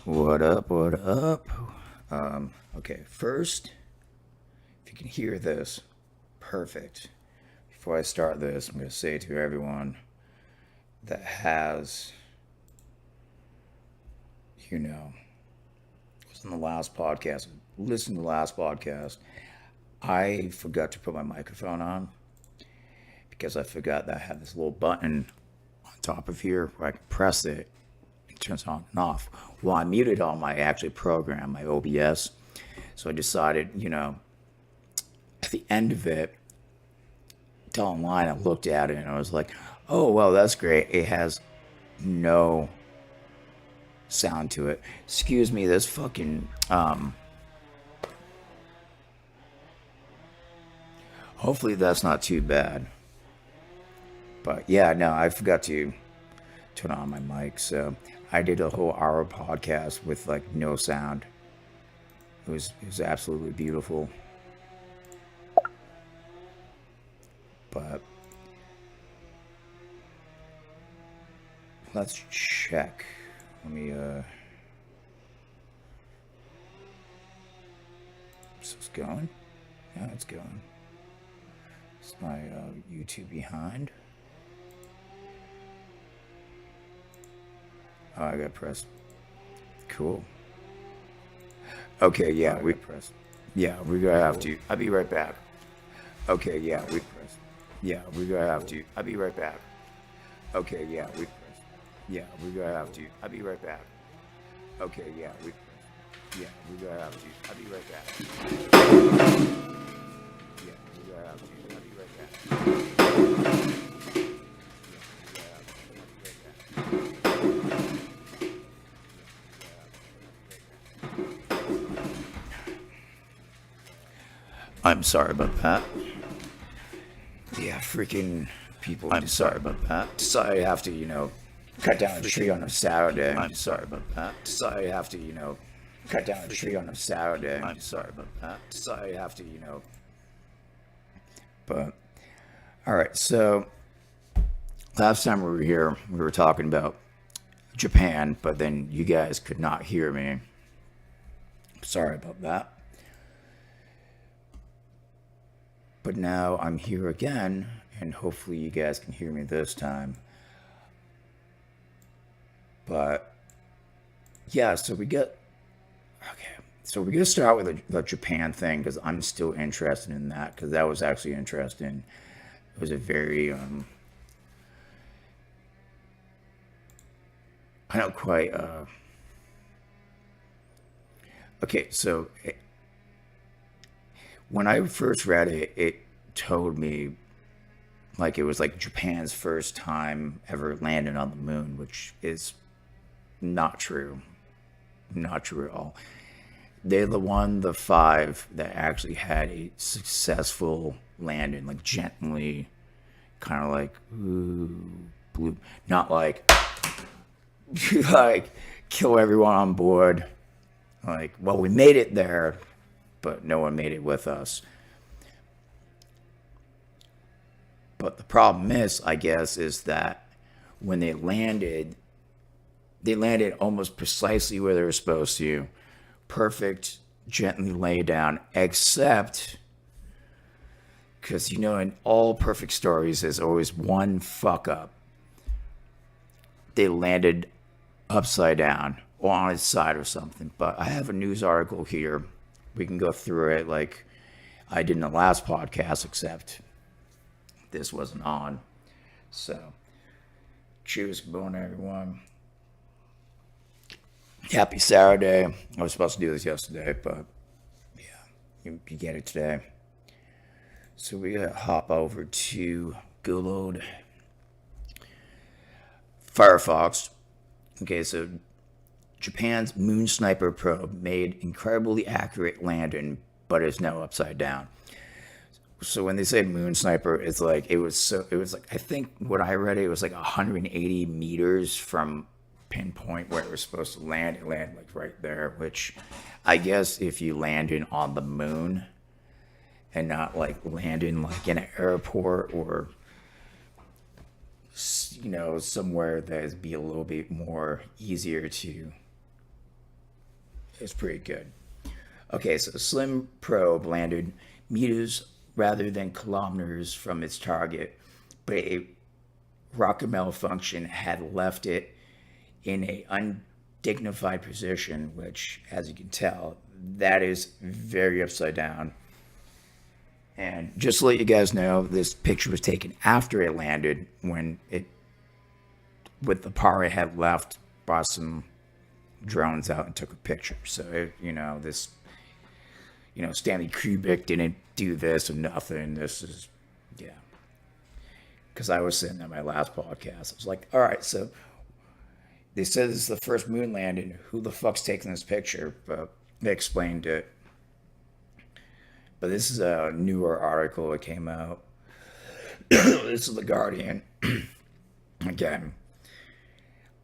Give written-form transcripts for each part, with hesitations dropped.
What up? What up? Okay, first, if you can hear this, perfect. Before I start this, I'm going to say to everyone that has, was in the last podcast, listen to the last podcast, I forgot to put my microphone on because I forgot that I had this little button on top of here where I can press it. It turns on and off. Well, I muted on my actual program, my OBS. So I decided, at the end of it, down the line, I looked at it and I was like, oh, well, that's great. It has no sound to it. Excuse me, this fucking, hopefully that's not too bad. But yeah, no, I forgot to turn on my mic. So I did a whole hour podcast with like no sound. It was absolutely beautiful. But let's check. Let me is this going? Yeah, it's going. It's my YouTube behind. Oh, I got pressed. Cool. Okay, yeah, we're gonna have to. I'll be right back. Okay, yeah, we're gonna have to. I'll be right back. Okay, yeah, we're gonna have to. I'll be right back. Okay, yeah, we're gonna have to. I'll be right back. Yeah, we're gonna have to. I'll be right back. I'm sorry about that. Yeah, freaking people. I'm sorry about that. Decided I have to, cut down a tree on a Saturday. I'm sorry about that. Decided I have to, cut down a tree on a Saturday. I'm sorry about that. Decided I have to, But, alright, so last time we were here, we were talking about Japan, but then you guys could not hear me. Sorry about that. But now I'm here again, and hopefully you guys can hear me this time. But yeah, so we're gonna start with the Japan thing because I'm still interested in that because that was actually interesting. It was a very I don't quite okay, so when I first read it, it told me like it was like Japan's first time ever landing on the moon, which is not true. Not true at all. They're the five that actually had a successful landing, like gently, kind of like, ooh, blue, not like, like, kill everyone on board. Like, well, we made it there, but no one made it with us. But the problem is, I guess, is that when they landed almost precisely where they were supposed to. Perfect, gently lay down, except because, in all perfect stories, there's always one fuck up. They landed upside down or on its side or something. But I have a news article here. We can go through it like I did in the last podcast, except this wasn't on. So, cheers, good morning, everyone. Happy Saturday. I was supposed to do this yesterday, but yeah, you get it today. So we gotta hop over to good old Firefox. Okay, so Japan's Moon Sniper probe made incredibly accurate landing, but is now upside down. So when they say Moon Sniper, it's like it was like I think what I read it was like 180 meters from pinpoint where it was supposed to land. It landed like right there, which I guess if you landed on the moon and not like landing like in an airport or somewhere that'd be a little bit more easier to It's pretty good. Okay, so the Slim probe landed meters rather than kilometers from its target, but a rocket malfunction had left it in a undignified position, which, as you can tell, that is very upside down. And just to let you guys know, this picture was taken after it landed, when it, with the part it had left, brought some drones out and took a picture. So, this, Stanley Kubrick didn't do this or nothing. This is, yeah. Because I was sitting at my last podcast. I was like, all right, so they said this is the first moon landing. Who the fuck's taking this picture? But they explained it. But this is a newer article that came out. This is The Guardian. Again,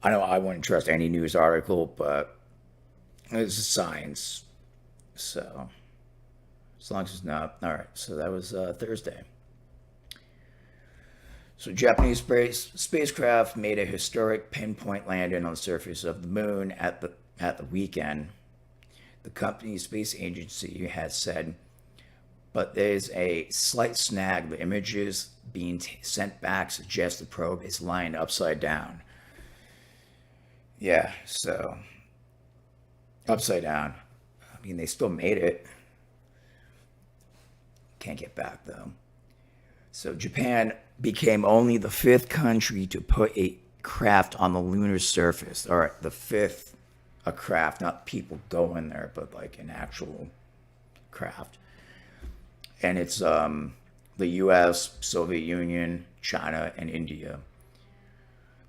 I know I wouldn't trust any news article, but this is science. So, as long as it's not. All right, so that was Thursday. So, Japanese spacecraft made a historic pinpoint landing on the surface of the moon at the weekend. The company's space agency has said, but there's a slight snag. The images being sent back suggest the probe is lying upside down. Yeah, so upside down. I mean, they still made it. Can't get back though. So Japan became only the fifth country to put a craft on the lunar surface. All right, the fifth, a craft, not people going there, but like an actual craft. And it's the U.S., Soviet Union, China, and India.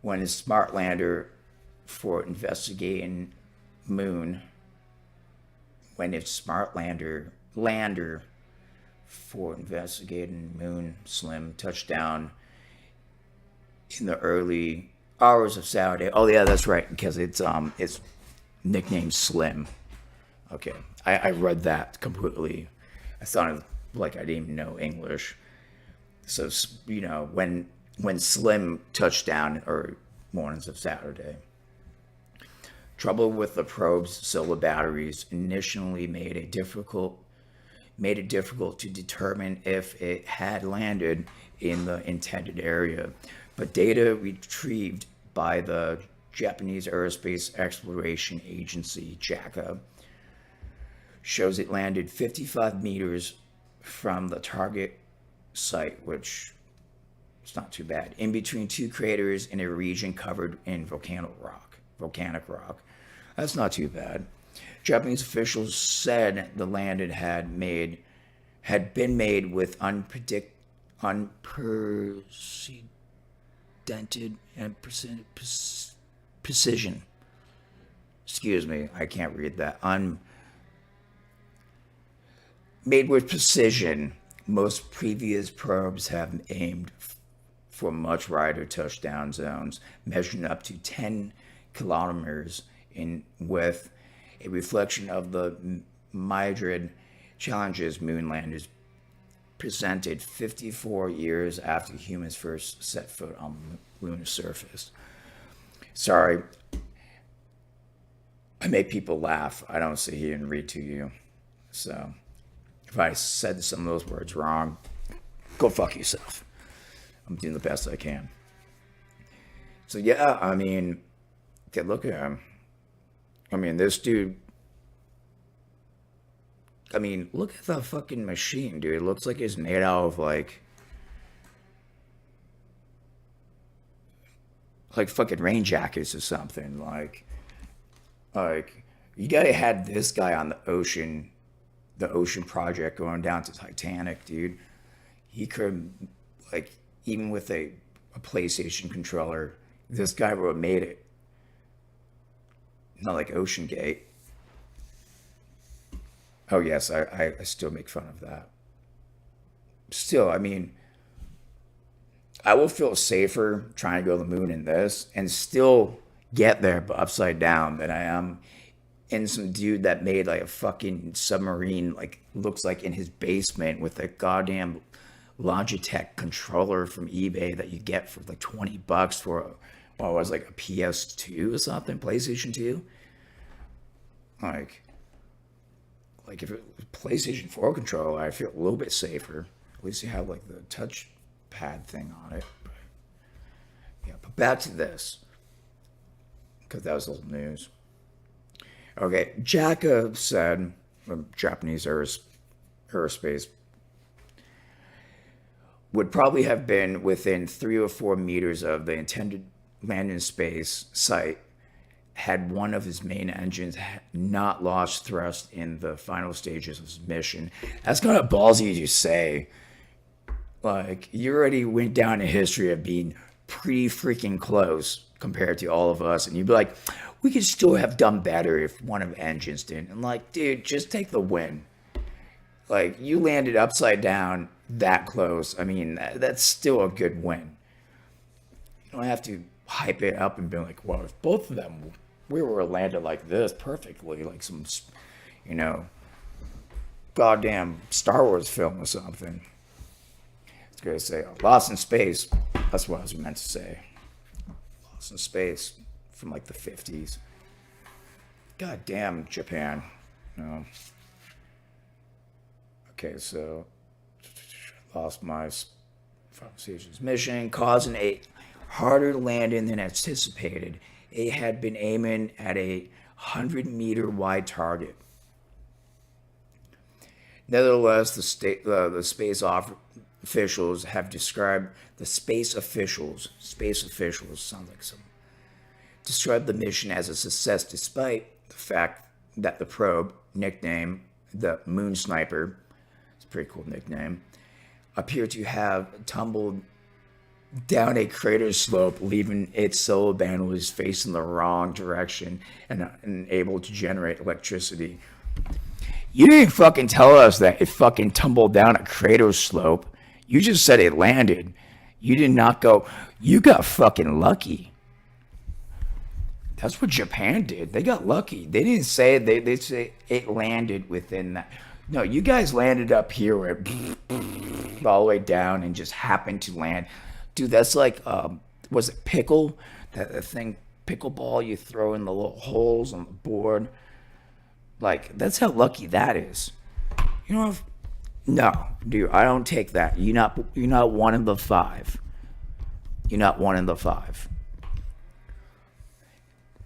When its smart lander for investigating moon, for investigating moon Slim touched down in the early hours of Saturday. Oh yeah, that's right, because it's nicknamed Slim. Okay, I read that completely. I sounded like I didn't even know English. So, when Slim touched down, or mornings of Saturday. Trouble with the probe's solar batteries initially made it difficult to determine if it had landed in the intended area. But data retrieved by the Japanese Aerospace Exploration Agency, JAXA, shows it landed 55 meters from the target site, which is not too bad, in between two craters in a region covered in volcanic rock. That's not too bad. Japanese officials said the landing had been made with unprecedented and precision. Excuse me, I can't read that. Made with precision. Most previous probes have aimed for much wider touchdown zones, measuring up to 10 kilometers in width, a reflection of the myriad challenges moon landers presented 54 years after humans first set foot on the lunar surface. Sorry, I make people laugh. I don't sit here and read to you. So, if I said some of those words wrong, go fuck yourself. I'm doing the best I can. So yeah, I mean, look at him. I mean, this dude. I mean, look at the fucking machine, dude. It looks like it's made out of like fucking rain jackets or something. Like you gotta had this guy on the ocean project going down to Titanic, dude. He could, like, even with a PlayStation controller, this guy would have made it. Not like Ocean Gate. Oh yes, I still make fun of that. Still, I mean, I will feel safer trying to go to the moon in this and still get there but upside down than I am in some dude that made like a fucking submarine, like looks like in his basement with a goddamn Logitech controller from eBay that you get for like $20 for what was like a PS2 or something, PlayStation 2. Like, like if it was PlayStation 4 controller, I feel a little bit safer. At least you have like the touch pad thing on it. But, yeah, but back to this, because that was old news. Okay, JACA said, Japanese aerospace, would probably have been within 3 or 4 meters of the intended landing space site had one of his main engines not lost thrust in the final stages of his mission. That's kind of ballsy to say. Like, you already went down in history of being pretty freaking close compared to all of us, and you'd be like, we could still have done better if one of the engines didn't. And like, dude, just take the win. Like, you landed upside down that close. I mean, that's still a good win. You don't have to hype it up and be like, well, if both of them we were landed like this perfectly, like some, you know, goddamn Star Wars film or something. It's going to say Lost in Space. That's what I was meant to say. Lost in Space from like the 50s. God damn, Japan. No. Okay, so lost my final stages mission, causing a harder landing than anticipated. It had been aiming at a 100-meter wide target. Nevertheless, the space officials have described sounds like some, described the mission as a success despite the fact that the probe, nicknamed the Moon Sniper, it's a pretty cool nickname, appeared to have tumbled down a crater slope, leaving its solar panels facing the wrong direction and unable to generate electricity. You didn't fucking tell us that it fucking tumbled down a crater slope. You just said it landed. You did not go, you got fucking lucky. That's what Japan did. They got lucky. They didn't say it. They say it landed within that. No, you guys landed up here where it all the way down and just happened to land. Dude, that's like, was it pickle? That thing, pickleball you throw in the little holes on the board. Like, that's how lucky that is. You know, no, dude, I don't take that. You're not one of the five. You're not one of the five.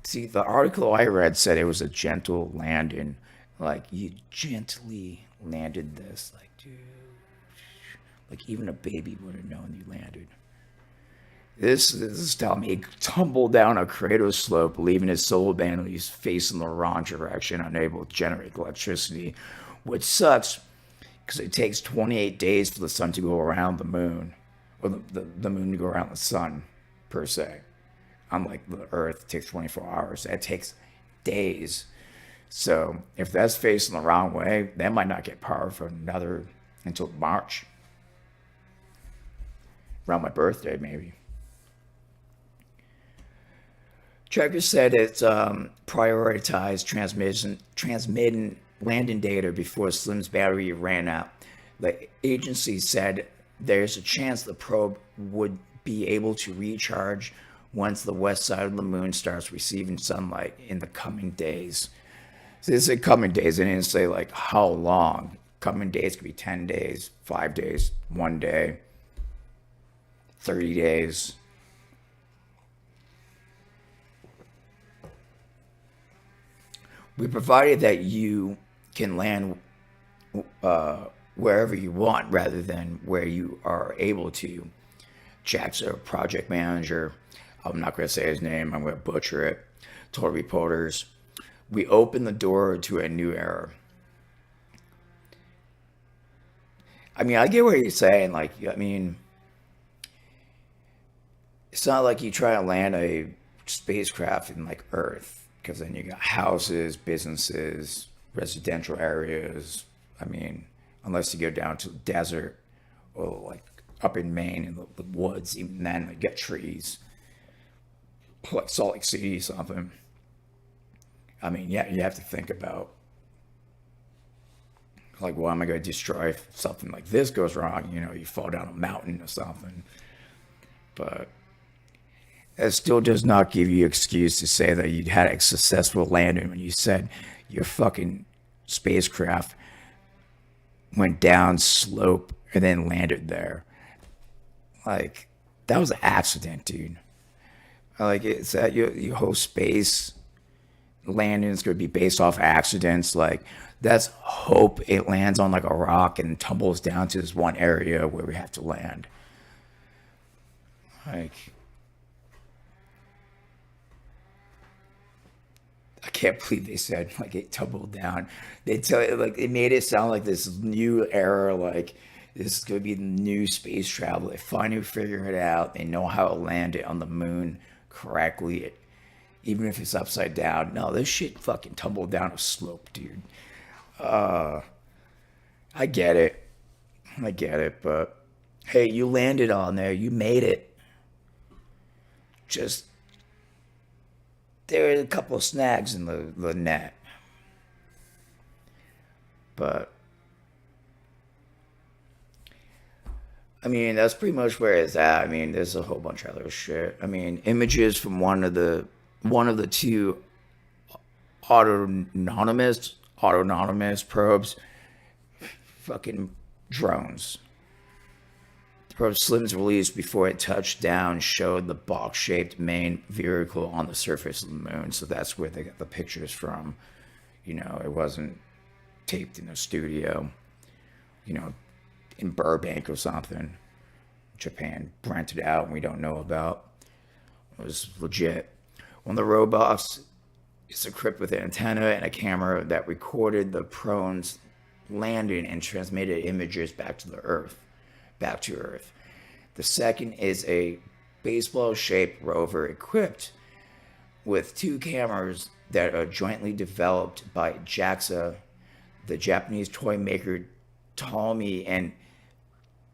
See, the article I read said it was a gentle landing. Like, you gently landed this. Like, dude, like even a baby would have known you landed. This is telling me he tumbled down a crater slope, leaving his solar panels facing the wrong direction, unable to generate electricity, which sucks because it takes 28 days for the sun to go around the moon, or the moon to go around the sun, per se. Unlike the Earth, it takes 24 hours. It takes days. So if that's facing the wrong way, that might not get power for until March. Around my birthday, maybe. Tracker said it's prioritized transmitting landing data before Slim's battery ran out. The agency said there's a chance the probe would be able to recharge once the west side of the moon starts receiving sunlight in the coming days. So they said coming days. They didn't say like how long. Coming days could be 10 days, 5 days, 1 day, 30 days. We provided that you can land wherever you want rather than where you are able to. Jack's a project manager. I'm not going to say his name. I'm going to butcher it. Told reporters, we opened the door to a new era. I mean, I get what you're saying. Like, I mean, it's not like you try to land a spacecraft in like Earth. Because then you got houses, businesses, residential areas. I mean, unless you go down to the desert or like up in Maine in the woods, even then you get trees. Like Salt Lake City or something. I mean, yeah, you have to think about like, what am I going to destroy if something like this goes wrong? You know, you fall down a mountain or something. But that still does not give you excuse to say that you had a successful landing when you said you're fucking spacecraft went down slope and then landed there. Like, that was an accident, dude. Like, it's that your whole space landing is going to be based off accidents. Like, let's hope it lands on like a rock and tumbles down to this one area where we have to land. Like, I can't believe they said like it tumbled down. They tell it like it made it sound like this new era, like this is gonna be the new space travel. They finally figure it out. They know how to land it on the moon correctly, even if it's upside down. No, this shit fucking tumbled down a slope, dude. I get it. I get it, but hey, you landed on there. You made it. Just there are a couple of snags in the net, but I mean that's pretty much where it's at. I mean, there's a whole bunch of other shit. I mean, images from one of the two autonomous probes, fucking drones. The probe slims released before it touched down showed the box-shaped main vehicle on the surface of the moon. So that's where they got the pictures from. You know, it wasn't taped in a studio, you know, in Burbank or something. Japan rented out and we don't know about. It was legit. One of the robots is equipped with an antenna and a camera that recorded the probe's landing and transmitted images back to Earth. The second is a baseball-shaped rover equipped with two cameras that are jointly developed by JAXA, the Japanese toy maker Tomy, and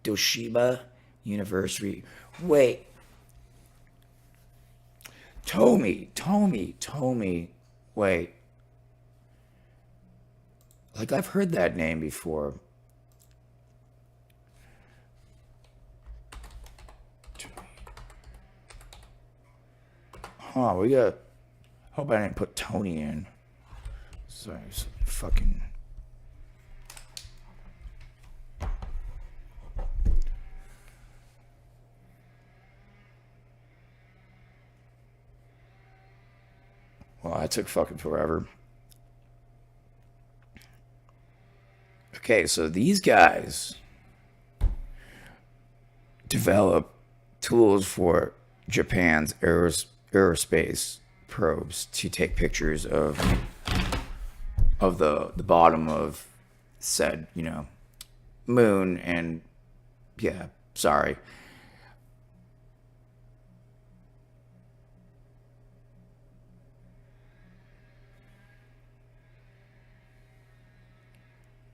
Toshiba University. Wait. Tomy. Wait. Like, I've heard that name before. Huh, we got... Hope I didn't put Tony in. Sorry, fucking... Well, that took fucking forever. Okay, so these guys develop tools for Japan's aerospace probes to take pictures of the bottom of said, you know, moon. And yeah, sorry.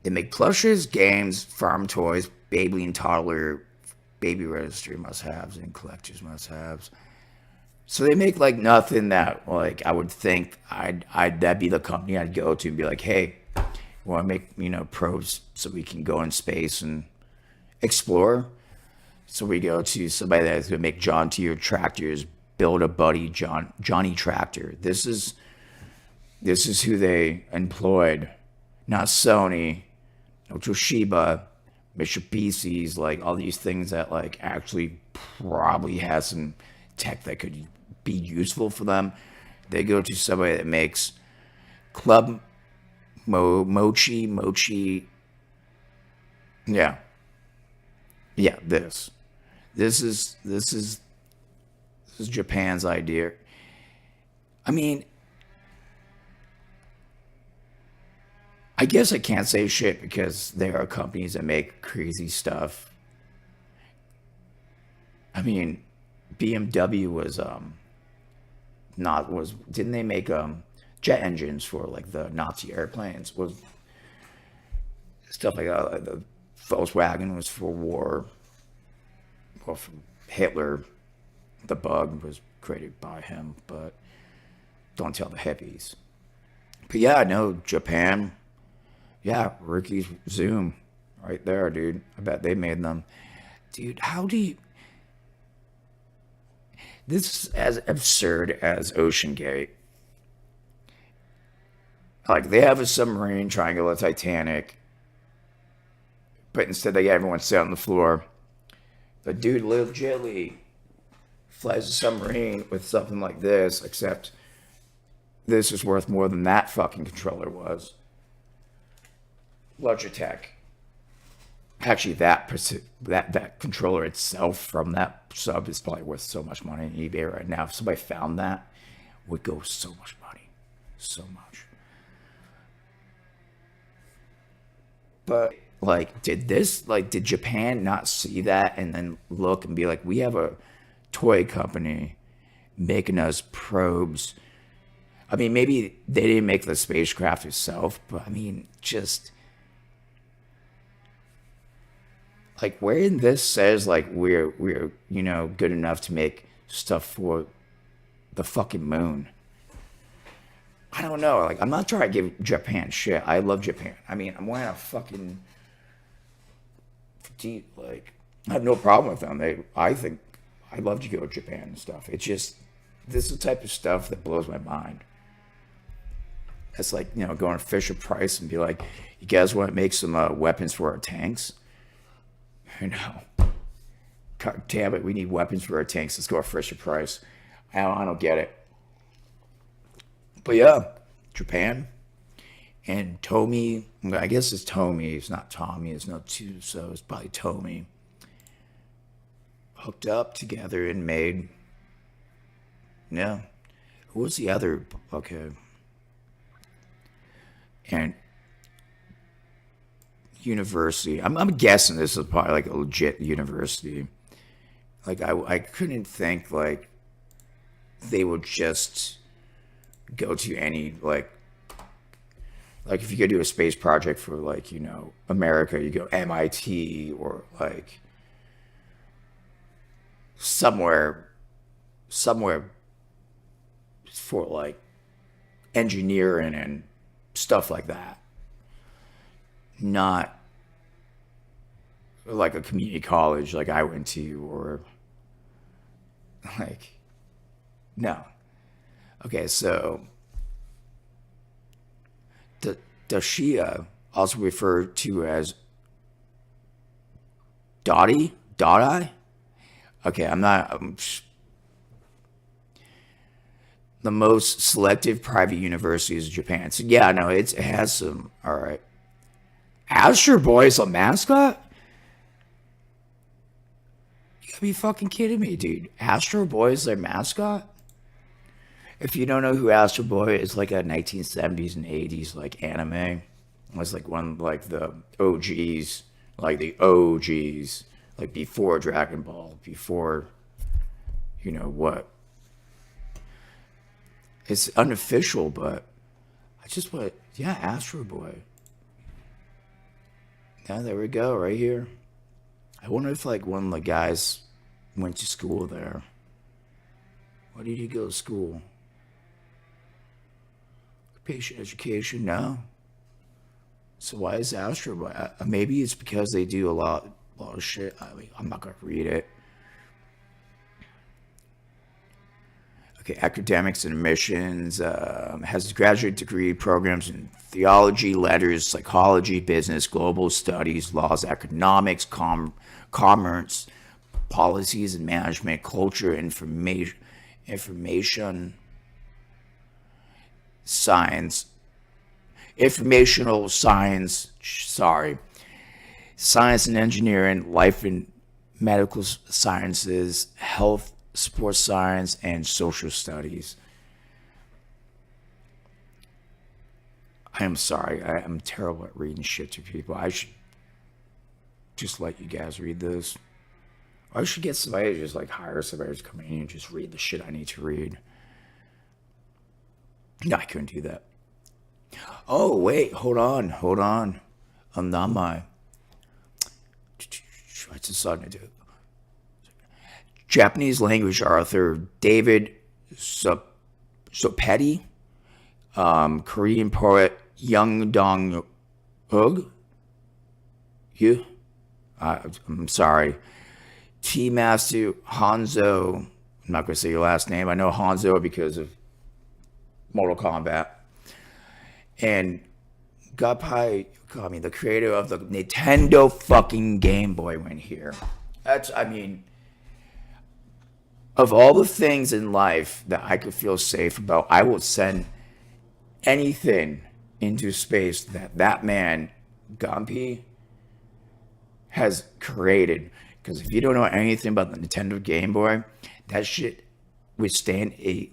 They make plushes, games, farm toys, baby and toddler, baby registry must-haves, and collectors must-haves. So they make like nothing that like I would think that'd be the company I'd go to and be like, hey, we want to make, you know, probes so we can go in space and explore. So we go to somebody that's gonna make John Deere tractors, build a buddy Johnny tractor. This is who they employed, not Sony, no Toshiba, Mitsubishi's, like all these things that like actually probably has some tech that could be useful for them. They go to somebody that makes Club Mochi. Yeah. This is Japan's idea. I mean, I guess I can't say shit because there are companies that make crazy stuff. I mean, BMW didn't they make jet engines for like the Nazi airplanes? Was stuff like that. Like the Volkswagen was for war. Well, for Hitler, the bug was created by him, but don't tell the hippies. But yeah, no, Japan. Yeah, Ricky's Zoom right there, dude. I bet they made them. Dude, how do you... This is as absurd as Ocean Gate. Like they have a submarine trying to go to the Titanic, but instead they get everyone sit on the floor. The dude legitly flies a submarine with something like this, except this is worth more than that fucking controller was. Logitech. Actually, that controller itself from that sub is probably worth so much money on eBay right now. If somebody found that, it would go so much money, so much. But like, did Japan not see that and then look and be like, we have a toy company making us probes. I mean, maybe they didn't make the spacecraft itself, but I mean, just like wherein this says like we're good enough to make stuff for the fucking moon. I don't know. Like, I'm not trying to give Japan shit. I love Japan. I mean, I'm wearing a fucking deep, like, I have no problem with them. I think I'd love to go to Japan and stuff. It's just, this is the type of stuff that blows my mind. It's like, going to Fisher Price and be like, you guys want to make some weapons for our tanks? God damn it, we need weapons for our tanks. Let's go to Fisher Price. I don't get it. But yeah, Japan and Tomy. I guess it's Tomy. It's not Tommy. It's not two, so it's probably Tomy. Hooked up together and made. Yeah. Who was the other? Okay. And university. I'm guessing this is probably like a legit university. Like I couldn't think like they would just go to any like if you could do a space project for like America, you go MIT or like somewhere for like engineering and stuff like that, not like a community college like I went to, or like no. Okay, so the Shia, also referred to as Dottie. Okay, the most selective private universities in Japan. So yeah, no, it has some. All right, Astro Boy is a mascot. You gotta be fucking kidding me, dude. Astro Boy is their mascot. If you don't know who Astro Boy is, like a 1970s and 80s like anime. It was like one like the OGs, like before Dragon Ball, before what. It's unofficial, but I just want, yeah, Astro Boy. Yeah, there we go, right here. I wonder if like one of the guys went to school there. Why did he go to school? Patient education, no. So why is Astro Boy? Maybe it's because they do a lot of shit. I mean, I'm not gonna read it. Okay, academics and admissions, has a graduate degree programs in theology, letters, psychology, business, global studies, laws, economics, commerce, policies and management, culture, information science, informational science, science and engineering, life and medical sciences, health, sports science, and social studies. I am sorry. I'm terrible at reading shit to people. I should just let you guys read this. I should get somebody to just like hire somebody to come in and just read the shit I need to read. No, I couldn't do that. Oh, wait. Hold on. I'm not my... What's this song to do? Japanese language author David Sopetti, Korean poet Young Dong-ug, I'm sorry, Tea Master Hanzo, I'm not going to say your last name, I know Hanzo because of Mortal Kombat, and the creator of the Nintendo fucking Game Boy went here. I mean, of all the things in life that I could feel safe about, I will send anything into space that man, Gumpy, has created. Because if you don't know anything about the Nintendo Game Boy, that shit withstand a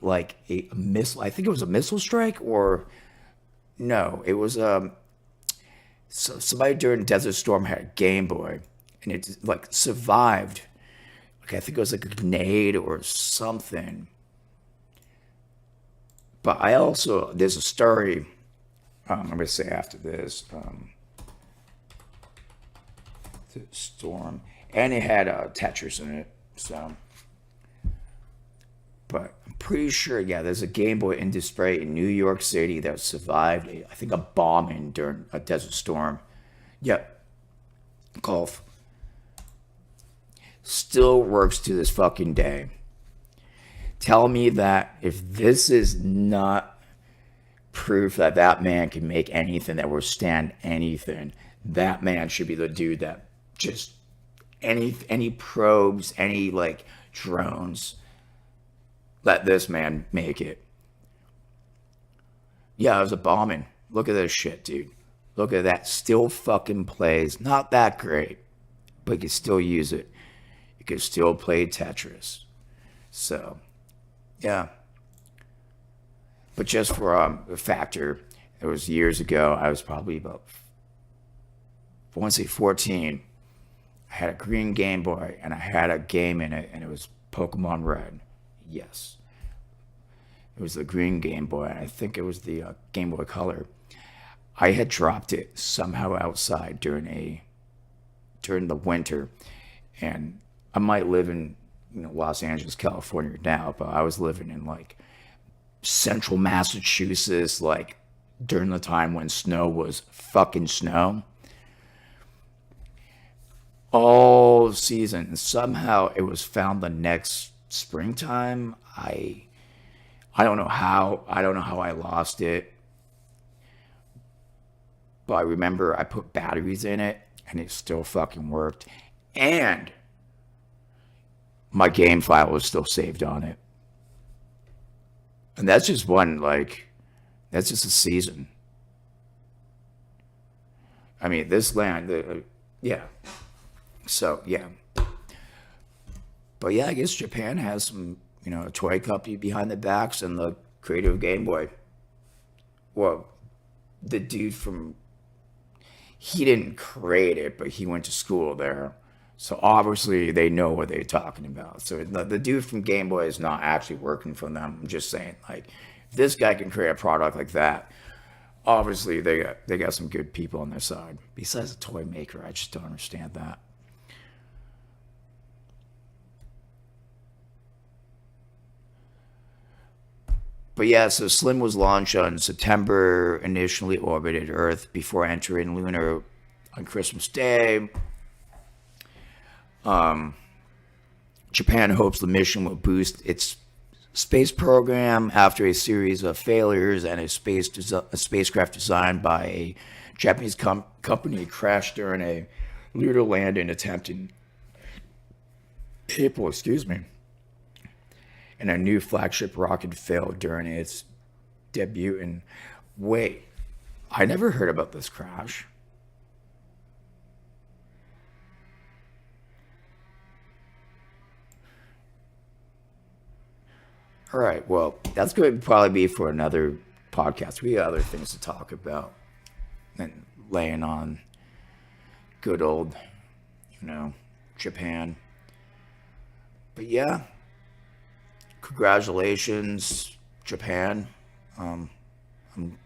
missile. I think it was a missile strike, or no, it was somebody during Desert Storm had a Game Boy, and it like survived. Like I think it was like a grenade or something. But there's a story. I'm gonna say after this. The Storm, and it had Tetris in it. So, but I'm pretty sure, yeah, there's a Game Boy in display in New York City that survived, I think, a bombing during a Desert Storm. Yep, golf still works to this fucking day. Tell me that if this is not proof that man can make anything that will stand anything, that man should be the dude that just any probes, any like drones, let this man make it. Yeah, it was a bombing. Look at this shit, dude. Look at that. Still fucking plays. Not that great, but you can still use it. You can still play Tetris. So, yeah. But just for a factor, it was years ago. I was probably about, I want to say 14. I had a green Game Boy, and I had a game in it, and it was Pokemon Red. Yes. It was the green Game Boy, and I think it was the Game Boy Color. I had dropped it somehow outside during the winter, and I might live in Los Angeles, California now, but I was living in like central Massachusetts, like during the time when snow was fucking snow. All season, and somehow it was found the next springtime. I don't know how. I don't know how I lost it, but I remember I put batteries in it, and it still fucking worked. And my game file was still saved on it. And that's just that's just a season. I mean, this land, yeah. So, yeah. But yeah, I guess Japan has some, a toy company behind the backs and the creator of Game Boy. Well, the dude he didn't create it, but he went to school there. So obviously they know what they're talking about. So the dude from Game Boy is not actually working for them. I'm just saying, like, if this guy can create a product like that, obviously they got some good people on their side. Besides a toy maker, I just don't understand that. But yeah, so Slim was launched on September, initially orbited Earth before entering lunar on Christmas Day. Japan hopes the mission will boost its space program after a series of failures and a spacecraft designed by a Japanese company crashed during a lunar landing attempt in April, and a new flagship rocket failed during its debut. And wait, I never heard about this crash. All right, well, that's going to probably be for another podcast. We got other things to talk about than laying on good old, Japan. But yeah, congratulations, Japan.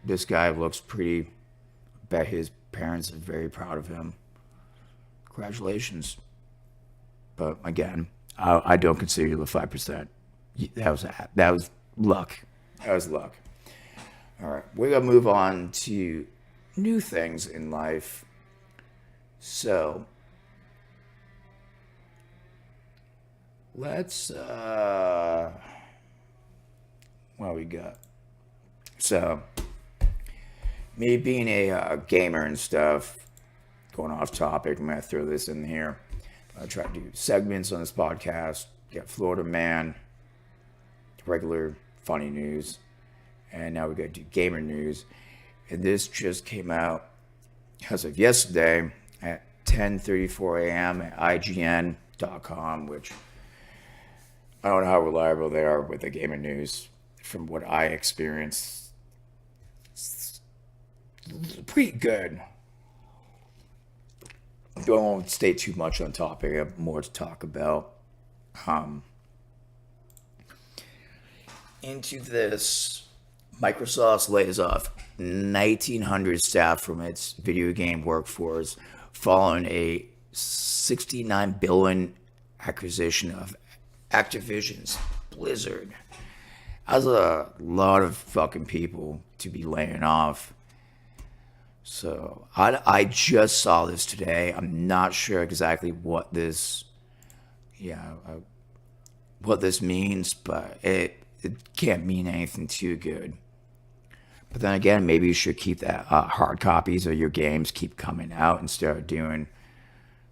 This guy looks pretty. I bet his parents are very proud of him. Congratulations. But again, I don't consider you the 5%. That was luck. That was luck. All right, we're gonna move on to new things in life. So let's what we got. So Me being a gamer and stuff, going off topic, I'm going to throw this in here. I try to do segments on this podcast, get Florida Man, regular funny news, and now we got to do gamer news. And this just came out as of yesterday at 10:34 a.m. at IGN.com, which I don't know how reliable they are with the gamer news. From what I experienced, it's pretty good. I won't stay too much on topic. I have more to talk about. Um, into this, Microsoft lays off 1,900 staff from its video game workforce following a $69 billion acquisition of Activision's Blizzard. That's a lot of fucking people to be laying off. So I just saw this today. I'm not sure exactly what this, what this means, but it can't mean anything too good. But then again, maybe you should keep that hard copies of your games keep coming out instead of doing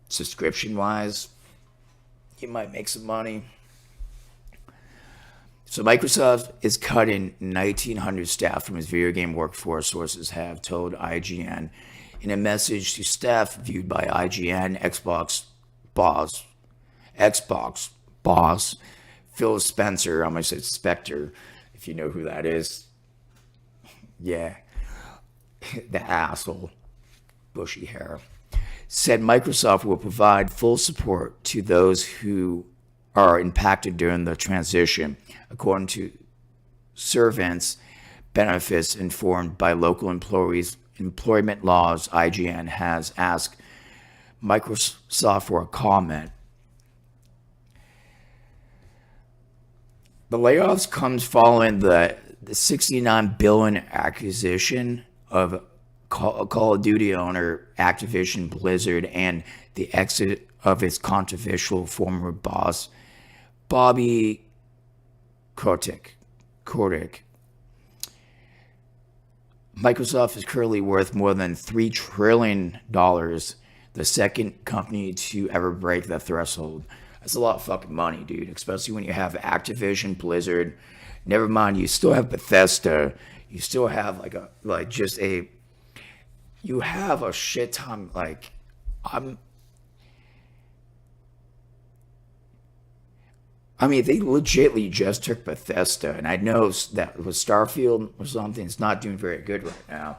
subscription wise. You might make some money. So Microsoft is cutting 1,900 staff from its video game workforce, sources have told IGN. In a message to staff viewed by IGN, Xbox boss Phil Spencer, I'm going to say Spectre, if you know who that is. Yeah, the asshole, bushy hair, said Microsoft will provide full support to those who are impacted during the transition, according to servants benefits informed by local employees employment laws. IGN has asked Microsoft for a comment. The layoffs comes following the $69 billion acquisition of Call of Duty owner Activision Blizzard and the exit of its controversial former boss Bobby Kotick. Microsoft is currently worth more than $3 trillion, the second company to ever break that threshold. That's a lot of fucking money, dude, especially when you have Activision, Blizzard. Never mind, you still have Bethesda. You still have you have a shit ton, they legitimately just took Bethesda, and I know that with Starfield or something, it's not doing very good right now.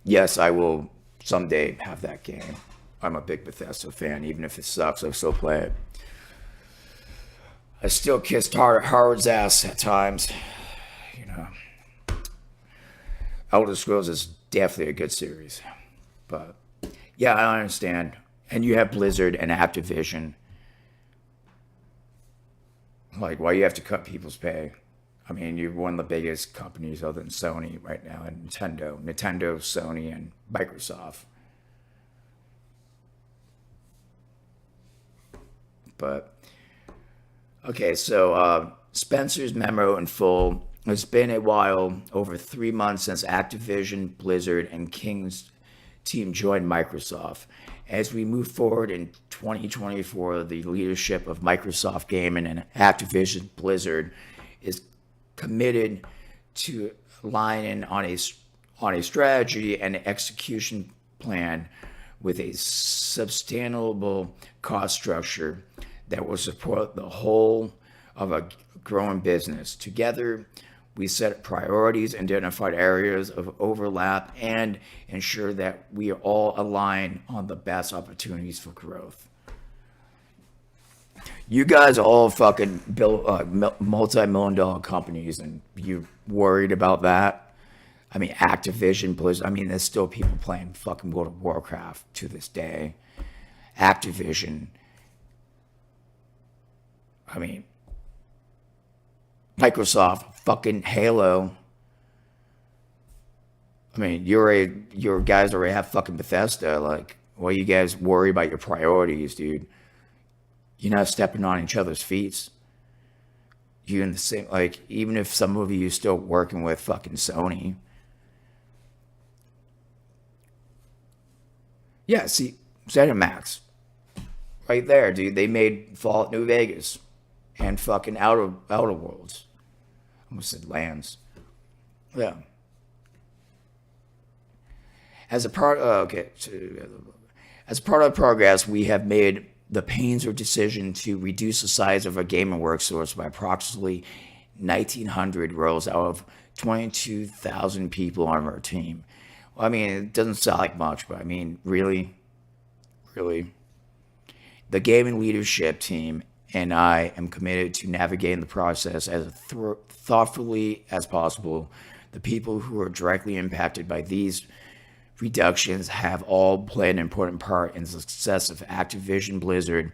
Yes, I will someday have that game. I'm a big Bethesda fan, even if it sucks, I still play it. I still kissed Howard's ass at times. You know, Elder Scrolls is definitely a good series, but yeah, I understand. And you have Blizzard and Activision. Like, why you have to cut people's pay? I mean, you're one of the biggest companies other than Sony right now, and Nintendo, Sony, and Microsoft. But okay, so Spencer's memo in full. It's been a while, over 3 months since Activision, Blizzard, and King's team joined Microsoft. As we move forward in 2024, the leadership of Microsoft Gaming and Activision Blizzard is committed to aligning on a strategy and execution plan with a sustainable cost structure that will support the whole of a growing business. Together, we set priorities, identified areas of overlap, and ensure that we all align on the best opportunities for growth. You guys are all fucking build multi-million-dollar companies, and you worried about that? I mean, Activision, Blizzard. I mean, there's still people playing fucking World of Warcraft to this day. Activision. I mean, Microsoft, fucking Halo. I mean, your guys already have fucking Bethesda. Like, why you guys worry about your priorities, dude? You're not stepping on each other's feet. You in the same, like, even if some of you still working with fucking Sony, Yeah, see, ZeniMax, right there, dude. They made Fallout New Vegas and fucking Outer Worlds. I almost said lands. Yeah. As a part, okay, as part of progress, we have made the painful decision to reduce the size of our gaming workforce by approximately 1,900 roles out of 22,000 people on our team. Well, I mean, it doesn't sound like much, but I mean, really, really. The gaming leadership team and I am committed to navigating the process as thoughtfully as possible. The people who are directly impacted by these reductions have all played an important part in the success of Activision Blizzard,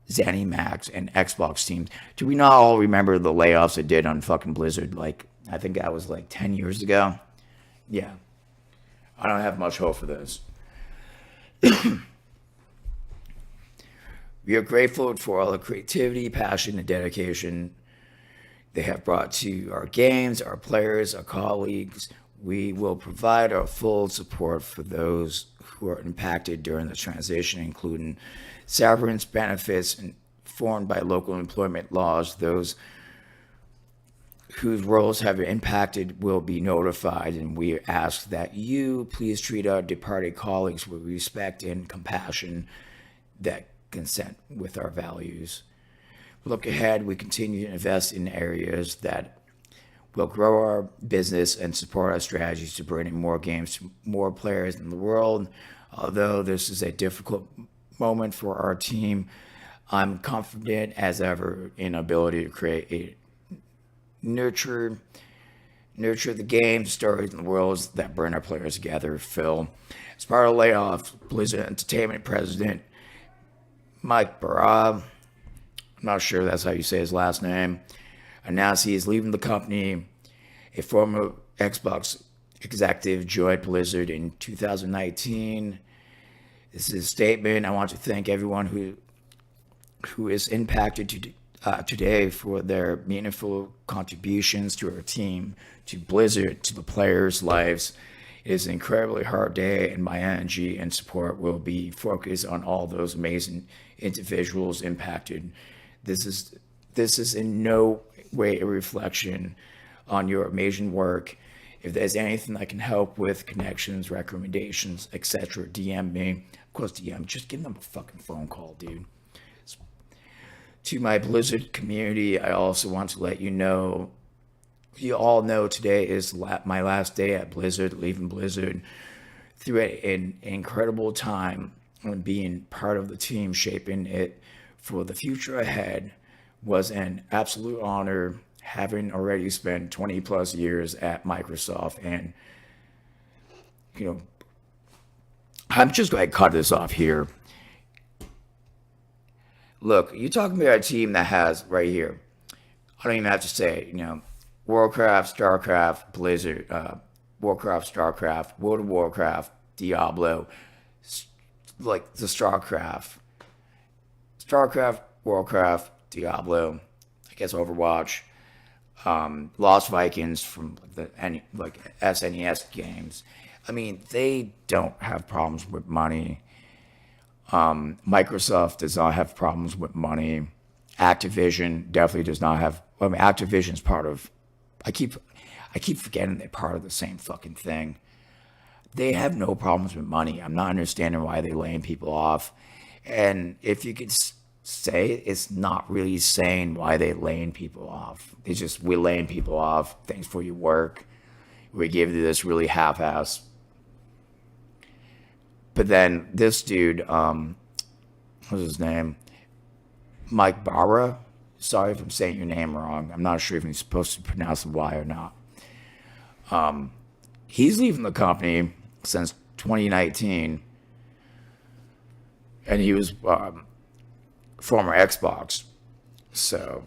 ZeniMax, and Xbox teams. Do we not all remember the layoffs it did on fucking Blizzard? Like, I think that was like 10 years ago. Yeah. I don't have much hope for this. We are grateful for all the creativity, passion, and dedication they have brought to our games, our players, our colleagues. We will provide our full support for those who are impacted during the transition, including severance benefits informed by local employment laws. Those whose roles have been impacted will be notified, and we ask that you please treat our departed colleagues with respect and compassion that consent with our values. Look ahead, we continue to invest in areas that will grow our business and support our strategies to bring in more games to more players in the world. Although this is a difficult moment for our team, I'm confident as ever in our ability to create a nurture the games, stories, and the worlds that bring our players together. Phil. As part of the layoff, Blizzard Entertainment President Mike Barab, I'm not sure that's how you say his last name, announced he is leaving the company. A former Xbox executive joined Blizzard in 2019. This is a statement. I want to thank everyone who is impacted today for their meaningful contributions to our team, to Blizzard, to the players' lives. It is an incredibly hard day, and my energy and support will be focused on all those amazing individuals impacted. This is in no way a reflection on your amazing work. If there's anything I can help with, connections, recommendations, etc., DM me. Of course, DM. Just give them a fucking phone call, dude. To my Blizzard community, I also want to let you know, you all know today is my last day at Blizzard, leaving Blizzard through an incredible time and being part of the team shaping it for the future ahead was an absolute honor, having already spent 20 plus years at Microsoft. And, I'm just going to cut this off here. Look, you're talking about a team that has right here, I don't even have to say it, Warcraft, StarCraft, Blizzard, Warcraft, StarCraft, World of Warcraft, Diablo, like the StarCraft, Warcraft, Diablo, I guess Overwatch, Lost Vikings from the SNES games. I mean, they don't have problems with money. Microsoft does not have problems with money. Activision definitely does not have. I mean, Activision's part of. I keep forgetting they're part of the same fucking thing. They have no problems with money. I'm not understanding why they're laying people off. And if you could say it's not really saying why they're laying people off. It's just, we're laying people off. Thanks for your work. We give you this really half-ass. But then this dude, what's his name? Mike Barra. Sorry if I'm saying your name wrong. I'm not sure if he's supposed to pronounce the Y or not. He's leaving the company since 2019. And he was former Xbox. So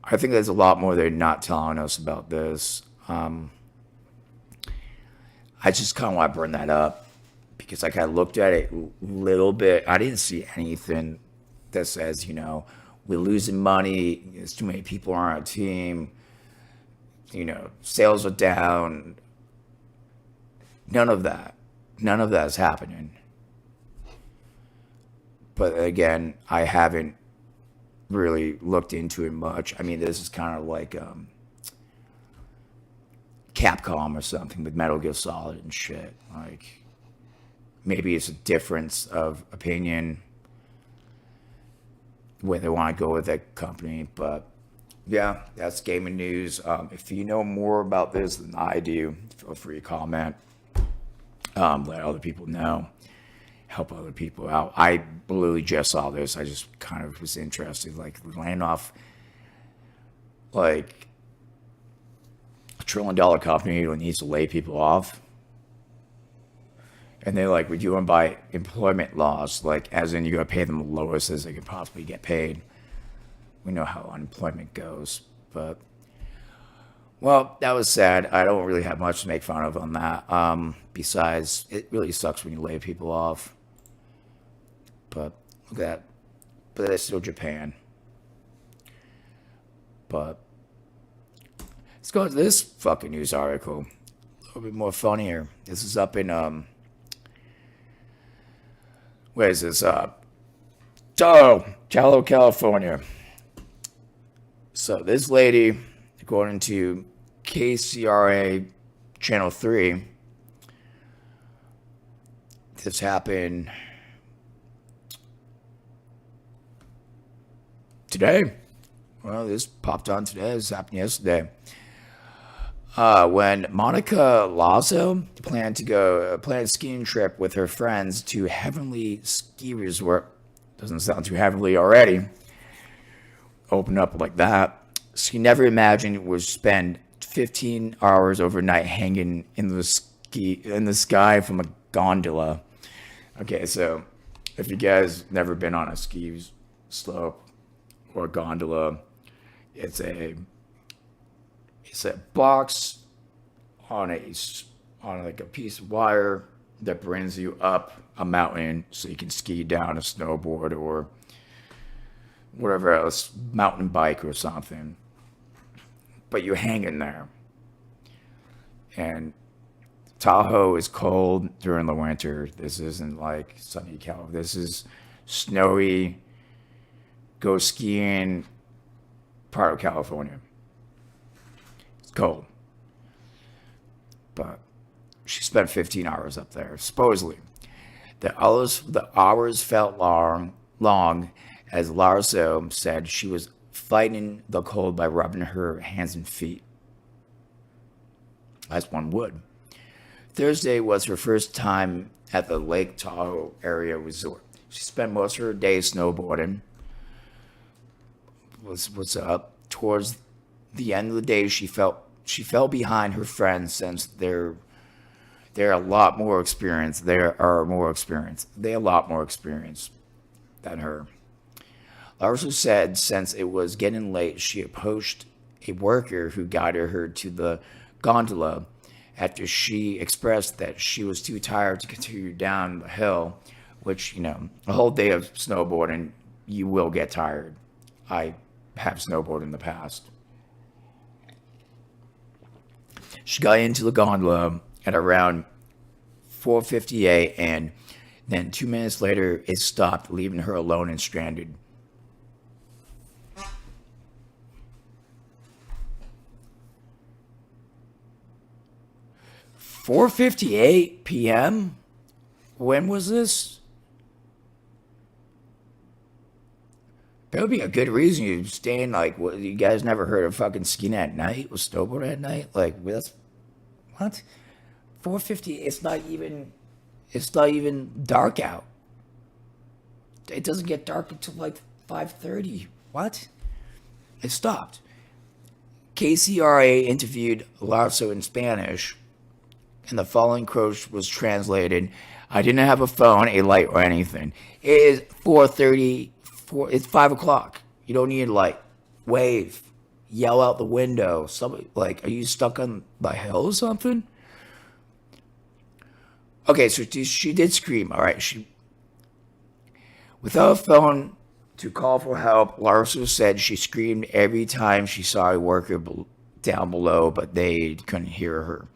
I think there's a lot more they're not telling us about this. I just kind of want to bring that up because I kind of looked at it a little bit. I didn't see anything that says, we're losing money. There's too many people on our team. Sales are down. None of that. none of that is happening. But again, I haven't really looked into it much. I mean, this is kind of like Capcom or something with Metal Gear Solid and shit. Like, maybe it's a difference of opinion where they want to go with that company. But yeah, that's gaming news. If you know more about this than I do, feel free to comment. Let other people know. Help other people out. I literally just saw this. I just kind of was interested. Like, laying off, like, $1 trillion company who needs to lay people off. And they like, we're doing by employment laws, like, as in you gotta pay them the lowest as they can possibly get paid. We know how unemployment goes. But, well, that was sad. I don't really have much to make fun of on that. Besides, it really sucks when you lay people off. But look at that. But it's still Japan. But let's go to this fucking news article. A little bit more funnier. This is up in where is this? Tallow, California. So this lady, according to KCRA Channel 3, this happened today. Well, this popped on today. This happened yesterday. When Monica Lazo planned a skiing trip with her friends to Heavenly Ski Resort. Doesn't sound too heavenly already. Open up like that. She never imagined would spend 15 hours overnight hanging in the sky from a gondola. Okay, so if you guys never been on a ski slope or gondola, it's a box on like a piece of wire that brings you up a mountain so you can ski down a snowboard or whatever else, mountain bike or something. But you hang in there. And Tahoe is cold during the winter. This isn't like sunny California. This is snowy, go skiing part of California. It's cold. But she spent 15 hours up there, supposedly. The hours felt long, as Larso said she was fighting the cold by rubbing her hands and feet, as one would. Thursday was her first time at the Lake Tahoe area resort. She spent most of her day snowboarding. What's up? Towards the end of the day, she fell behind her friends since they're a lot more experienced. They have a lot more experience than her. Larson said since it was getting late, she approached a worker who guided her to the gondola after she expressed that she was too tired to continue down the hill, which, a whole day of snowboarding, you will get tired. I have snowboarded in the past. She got into the gondola at around 4:58, and then 2 minutes later, it stopped, leaving her alone and stranded. 4:58 p.m.? When was this? That would be a good reason you're staying, like, what, you guys never heard of fucking skiing at night? With snowboarding at night? Like, that's, what? 4:50, it's not even dark out. It doesn't get dark until like 5:30. What? It stopped. KCRA interviewed Larso in Spanish, and the following quote was translated. I didn't have a phone, a light, or anything. It is 4:30. It's 5 o'clock. You don't need a light. Wave. Yell out the window. Somebody, like, are you stuck on the hill or something? Okay, so she did scream. All right, without a phone to call for help, Larso said she screamed every time she saw a worker down below, but they couldn't hear her.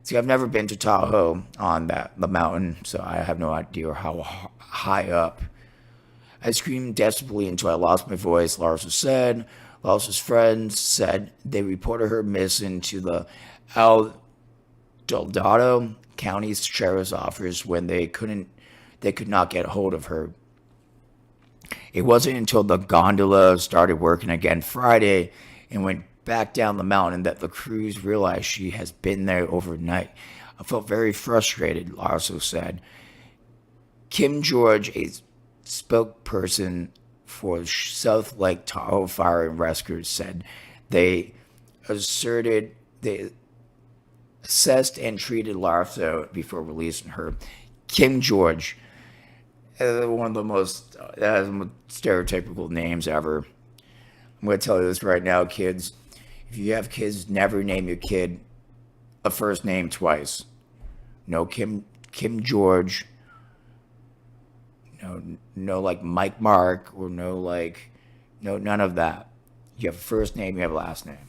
See, I've never been to Tahoe on the mountain, so I have no idea how high up. I screamed desperately until I lost my voice, Larsa said. Larsa's friends said they reported her missing to the El Delgado County Sheriff's Office when they could not get hold of her. It wasn't until the gondola started working again Friday and went back down the mountain that the crews realized she has been there overnight. I felt very frustrated, Larso said. Kim George, a spokesperson for South Lake Tahoe Fire and Rescue, said they assessed and treated Larso before releasing her. Kim George, one of the most stereotypical names ever. I'm going to tell you this right now, kids. If you have kids, never name your kid a first name twice. No Kim George. No like Mike Mark, or no none of that. You have a first name, you have a last name.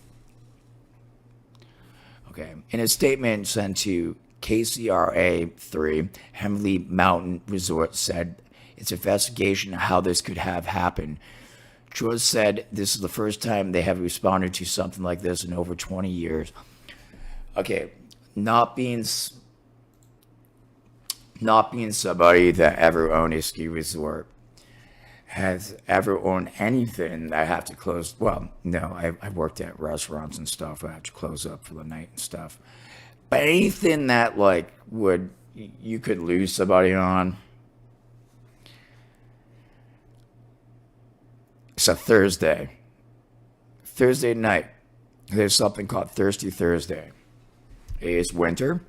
Okay. In a statement sent to KCRA 3, Heavenly Mountain Resort said its investigation of how this could have happened. George said this is the first time they have responded to something like this in over 20 years. Okay, not being somebody that ever owned a ski resort, has ever owned anything that I have to close. Well, no, I worked at restaurants and stuff. I have to close up for the night and stuff. But anything that you could lose somebody on. It's a Thursday night. There's something called Thirsty Thursday. It's winter.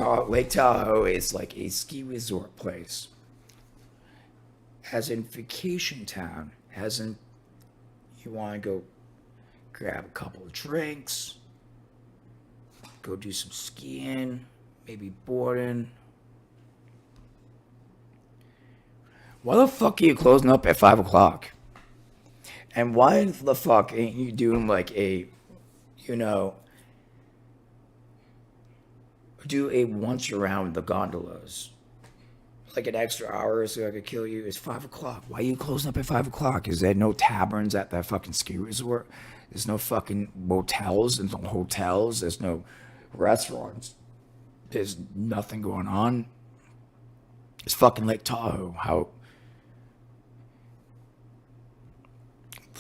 Lake Tahoe is like a ski resort place. As in vacation town. As in, you want to go grab a couple of drinks, go do some skiing, maybe boarding. Why the fuck are you closing up at 5 o'clock? And why the fuck ain't you doing do a once around the gondolas? Like an extra hour so I could kill you. It's 5 o'clock. Why are you closing up at 5 o'clock? Is there no taverns at that fucking ski resort? There's no fucking motels. There's no hotels. There's no restaurants. There's nothing going on. It's fucking Lake Tahoe.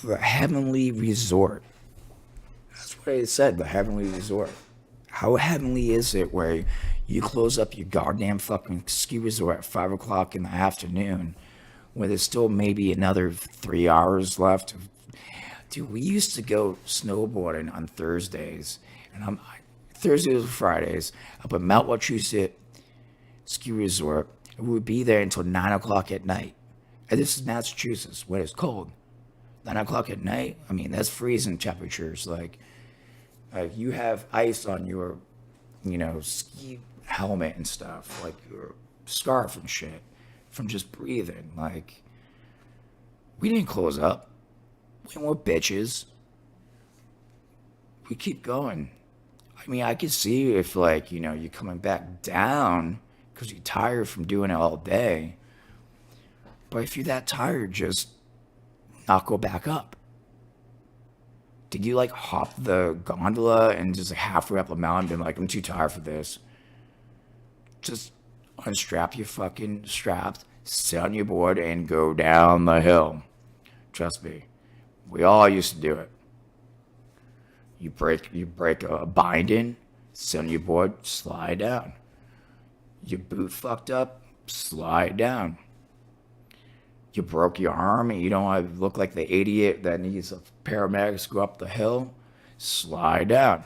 The Heavenly Resort. That's what it said, the Heavenly Resort. How heavenly is it where you close up your goddamn fucking ski resort at 5 o'clock in the afternoon when there's still maybe another 3 hours left? Dude, we used to go snowboarding on Thursdays. And Thursdays or Fridays up at Mount Wachusett Ski Resort. And we would be there until 9 o'clock at night. And this is Massachusetts, where it's cold. 9 o'clock at night, I mean, that's freezing temperatures. Like you have ice on your, ski helmet and stuff, like your scarf and shit, from just breathing. Like, we didn't close up. We weren't bitches. We keep going. I mean, I could see if, you're coming back down because you're tired from doing it all day. But if you're that tired, just not go back up. Did you hop the gondola and just halfway up the mountain and I'm too tired for this? Just unstrap your fucking straps, sit on your board, and go down the hill. Trust me, we all used to do it. You break a binding, sit on your board, slide down. Your boot fucked up, slide down. You broke your arm and you don't want to look like the idiot that needs a paramedic to go up the hill, slide down.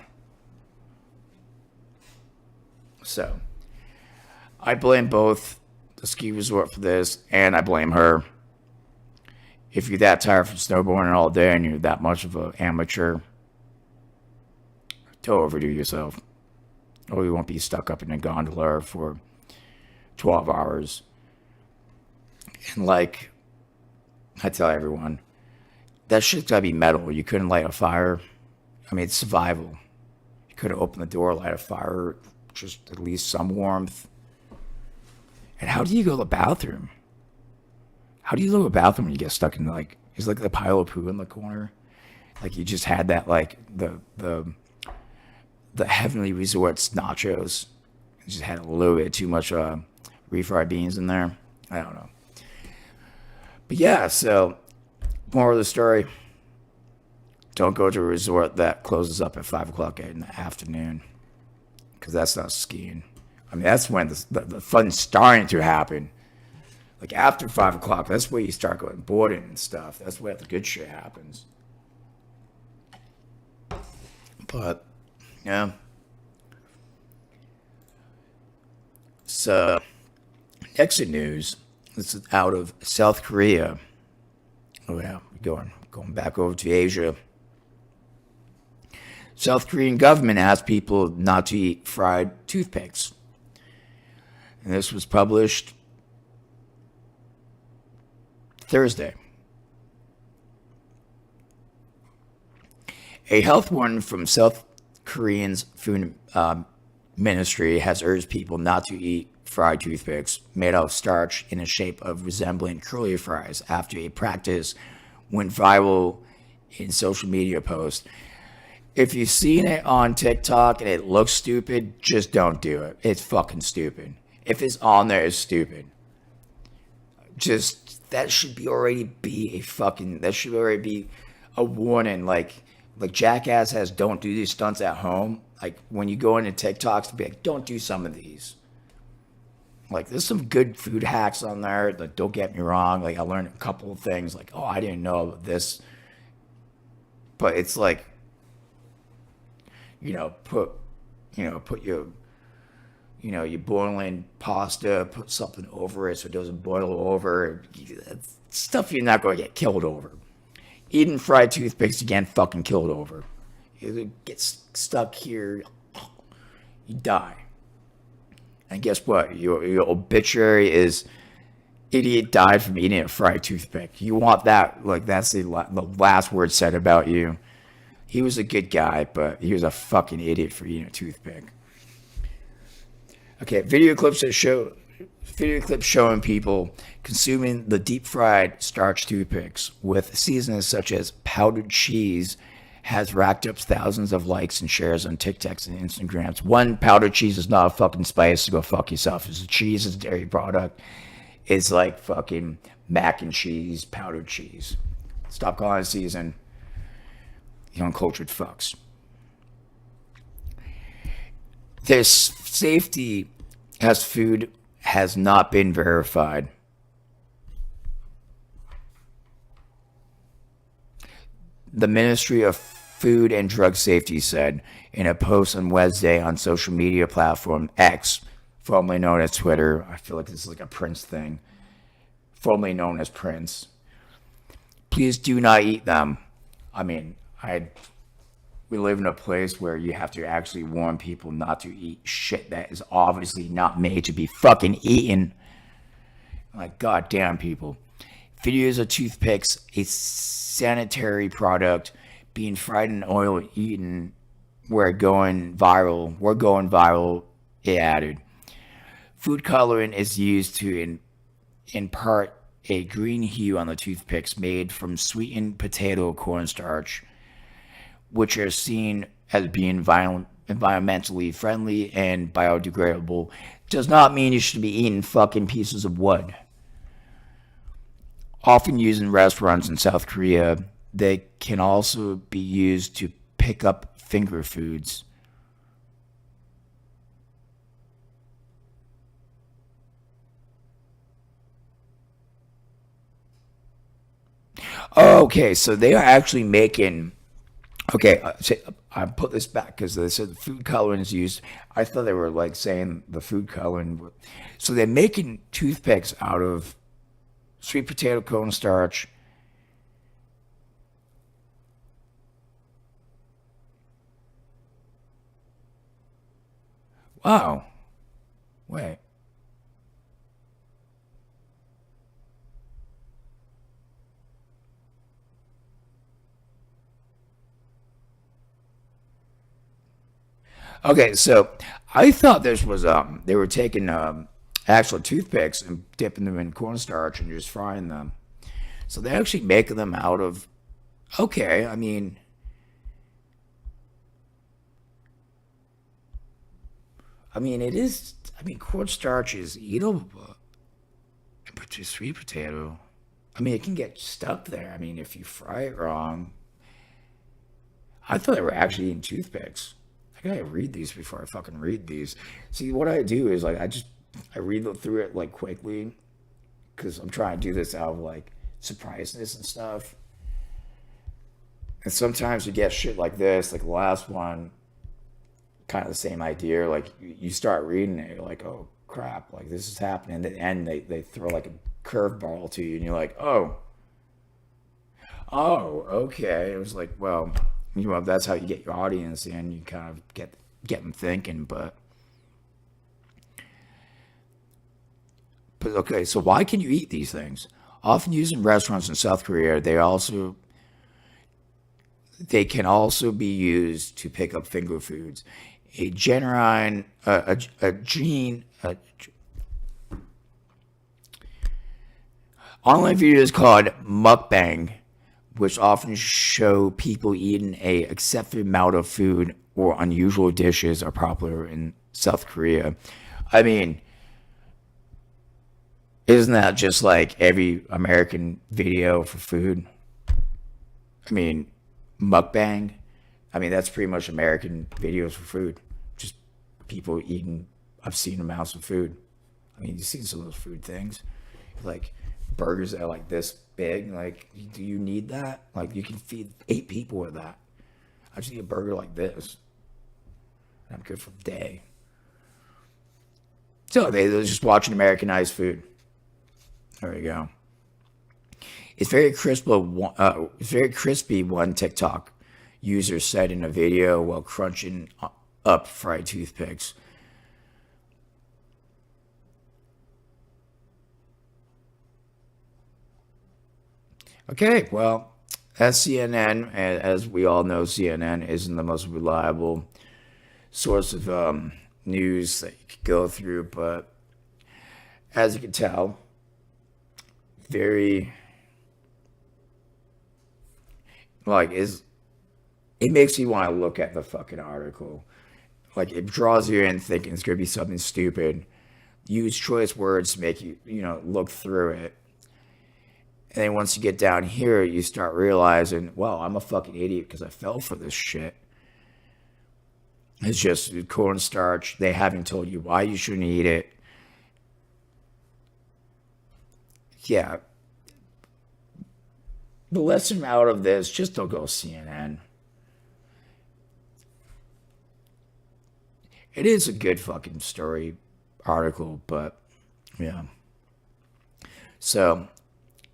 So, I blame both the ski resort for this, and I blame her. If you're that tired from snowboarding all day and you're that much of an amateur, don't overdo yourself. Or you won't be stuck up in a gondola for 12 hours. And I tell everyone, that shit's gotta be metal. You couldn't light a fire. I mean, it's survival. You Could have opened the door, light a fire, just at least some warmth. And how do you go to the bathroom? How do you go to the bathroom when you get stuck in like, is like the pile of poo in the corner? Like you just had that like the Heavenly Resorts nachos. You just had a little bit too much refried beans in there. I don't know. But yeah, so moral of the story, don't go to a resort that closes up at 5 o'clock in the afternoon, because that's not skiing. I mean, that's when the fun's starting to happen. Like after 5 o'clock, that's where you start going boarding and stuff. That's where the good shit happens. But, yeah. So, next in news, this is out of South Korea. Oh yeah, going back over to Asia. South Korean government asked people not to eat fried toothpicks. And this was published Thursday. A health warning from South Korean's food ministry has urged people not to eat fried toothpicks made out of starch in the shape of resembling curly fries after a practice went viral in social media posts. If you've seen it on TikTok and it looks stupid, just don't do it. It's fucking stupid. If it's on there, it's stupid. Just, that should already be a warning. Like Jackass has don't do these stunts at home. Like when you go into TikToks to be like, don't do some of these. Like there's some good food hacks on there. Like, don't get me wrong. Like I learned a couple of things. Like, oh, I didn't know about this. But it's like, put your, you're boiling pasta, put something over it so it doesn't boil over. That's stuff you're not going to get killed over. Eating fried toothpicks, again, fucking killed over. It gets stuck here, you die. And guess what? Your obituary is idiot died from eating a fried toothpick. You want that? Like that's the last word said about you. He was a good guy, but he was a fucking idiot for eating a toothpick. Okay, video clips showing people consuming the deep fried starch toothpicks with seasonings such as powdered cheese has racked up thousands of likes and shares on TikToks and Instagrams. One, powdered cheese is not a fucking spice, so go fuck yourself. It's a cheese, it's a dairy product. It's like fucking mac and cheese, powdered cheese. Stop calling it season. You uncultured fucks. This safety as food has not been verified. The Ministry of Food and Drug Safety said in a post on Wednesday on social media platform X, formerly known as Twitter. I feel like this is like a Prince thing. Formerly known as Prince. Please do not eat them. I mean, we live in a place where you have to actually warn people not to eat shit that is obviously not made to be fucking eaten. Like, goddamn, people. Videos of toothpicks, a sanitary product, being fried in oil and eaten, we're going viral, it added. Food coloring is used to impart a green hue on the toothpicks made from sweetened potato cornstarch, which are seen as being environmentally friendly and biodegradable. Does not mean you should be eating fucking pieces of wood. Often used in restaurants in South Korea, they can also be used to pick up finger foods. Okay, so they are actually making. Okay, I put this back because they said food coloring is used. I thought they were like saying the food coloring. So they're making toothpicks out of sweet potato cornstarch. Wow. Wait. Okay, so I thought this was they were taking actual toothpicks and dipping them in cornstarch and just frying them. So they're actually making them out of. Okay, I mean it is. I mean cornstarch is eatable, but just sweet potato. I mean it can get stuck there. I mean if you fry it wrong. I thought they were actually eating toothpicks. I gotta read these before I fucking read these. See, what I do is like I read through it like quickly because I'm trying to do this out of like surpriseness and stuff. And sometimes you get shit like this, like the last one, kind of the same idea. Like you start reading it, you're like, oh crap, like this is happening. And at the end, they throw like a curveball to you, and you're like, oh, okay. It was like, well, that's how you get your audience in. You kind of get them thinking, but okay. So why can you eat these things? Often used in restaurants in South Korea, they can also be used to pick up finger foods. A genuine a gene online videos called mukbang, which often show people eating a excessive amount of food or unusual dishes, are popular in South Korea. I mean, isn't that just like every American video for food? I mean, mukbang. I mean, that's pretty much American videos for food. Just people eating obscene amounts of food. I mean, you've seen some of those food things, like burgers that are like this big. Like, do you need that? Like, you can feed 8 people with that. I just eat a burger like this. I'm good for the day. So they're just watching Americanized food. There we go. It's very crisp. It's very crispy. One TikTok user said in a video while crunching up fried toothpicks. Okay, well, that's CNN. And as we all know, CNN isn't the most reliable source of news that you could go through, but as you can tell, very like is it makes you want to look at the fucking article. Like it draws you in thinking it's gonna be something stupid. Use choice words to make you look through it. And then once you get down here, you start realizing, well, I'm a fucking idiot because I fell for this shit. It's just cornstarch. They haven't told you why you shouldn't eat it. Yeah. The lesson out of this, just don't go CNN. It is a good fucking story article, but yeah. So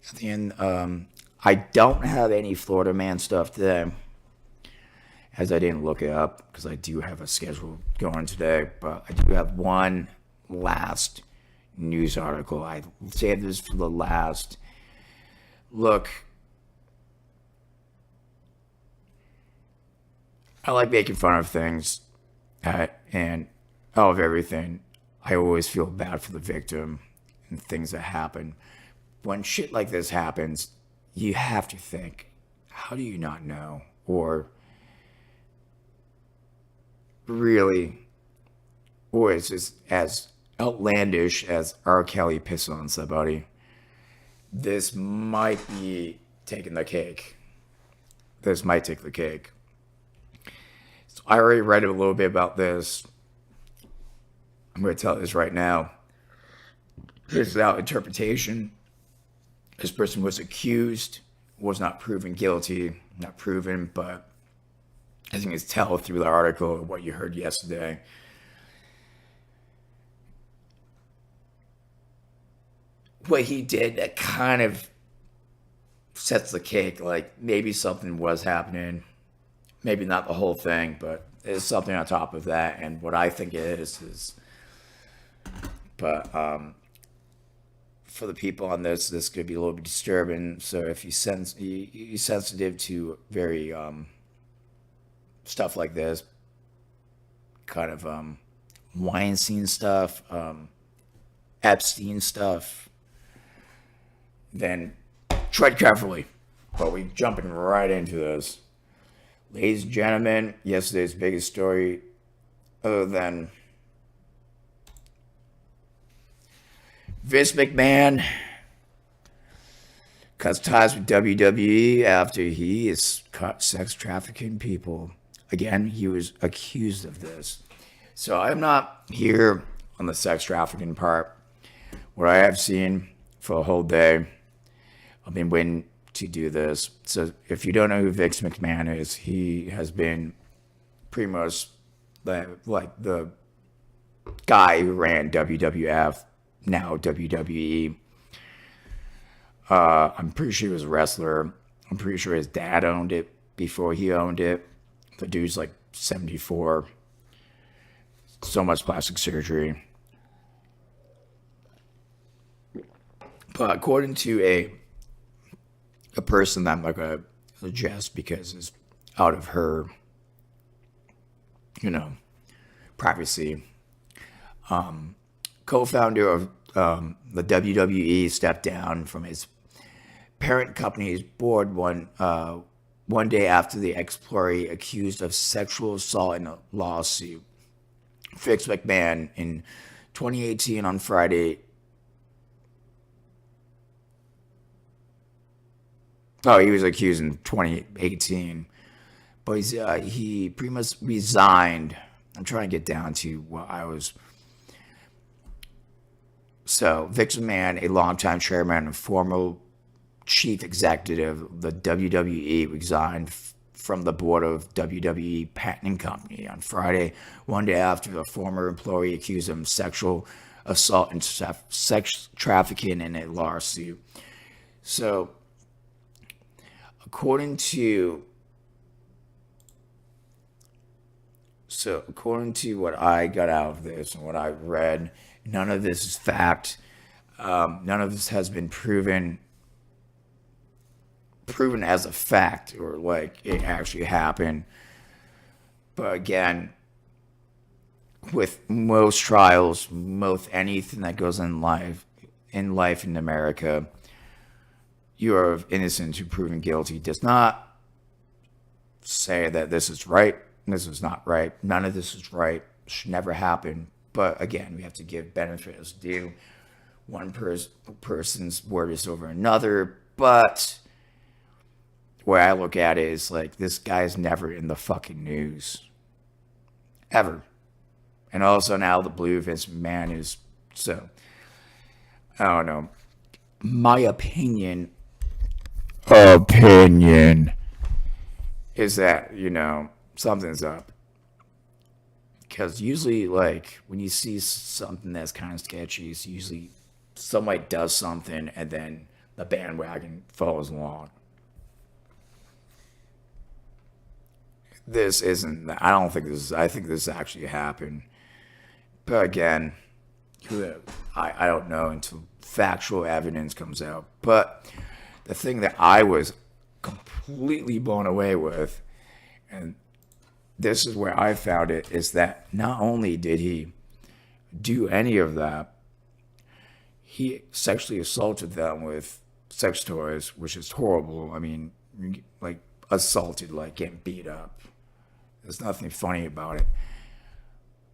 at the end, I don't have any Florida man stuff today, as I didn't look it up because I do have a schedule going today. But I do have one last news article. I saved this for the last. Look, I like making fun of things, and of everything. I always feel bad for the victim and things that happen. When shit like this happens, you have to think, how do you not know? Or really, or is this as outlandish as R. Kelly pissing on somebody? This might be taking the cake. This might take the cake. So I already read a little bit about this. I'm going to tell this right now. This is without interpretation. This person was accused, was not proven guilty, not proven, but I think it's tell through the article what you heard yesterday. What he did that kind of sets the cake. Like maybe something was happening, maybe not the whole thing, but there's something on top of that. And what I think it is, but for the people on this could be a little bit disturbing. So if you're sensitive to very stuff like this, kind of Weinstein stuff, Epstein stuff, then tread carefully. But we're jumping right into this. Ladies and gentlemen, yesterday's biggest story, other than Vince McMahon cuts ties with WWE after he is caught sex trafficking people. Again, he was accused of this. So I'm not here on the sex trafficking part. What I have seen for a whole day, I've been waiting to do this. So if you don't know who Vince McMahon is, he has been pretty much like the guy who ran WWF, now WWE. I'm pretty sure he was a wrestler. I'm pretty sure his dad owned it before he owned it. The dude's like 74. So much plastic surgery. But according to a person that I'm not going to suggest because it's out of her, privacy, co-founder of the WWE stepped down from his parent company's board one day after the ex-employee accused of sexual assault in a lawsuit. Vince McMahon in 2018 on Friday. Oh, he was accused in 2018, but he pretty much resigned. I'm trying to get down to what I was. So, Vince McMahon, a longtime chairman and former chief executive of the WWE, resigned from the board of WWE Patent Company on Friday, one day after a former employee accused him of sexual assault and sex trafficking in a lawsuit. So, according to what I got out of this and what I read, none of this is fact. None of this has been proven as a fact or like it actually happened. But again, with most trials, most anything that goes in life in America, you are innocent to proven guilty. Does not say that this is right, this is not right. None of this is right. Should never happen. But again, we have to give benefit as due. One person's word is over another. But where I look at it is like this guy's never in the fucking news. Ever. And also now the blue Vince McMahon is so. I don't know. My opinion is that, something's up. Because usually, like, when you see something that's kind of sketchy, it's usually somebody does something and then the bandwagon follows along. This isn't, I think this actually happened. But again, I don't know until factual evidence comes out. But the thing that I was completely blown away with, and this is where I found it, is that not only did he do any of that, he sexually assaulted them with sex toys, which is horrible. I mean, like assaulted, like getting beat up. There's nothing funny about it.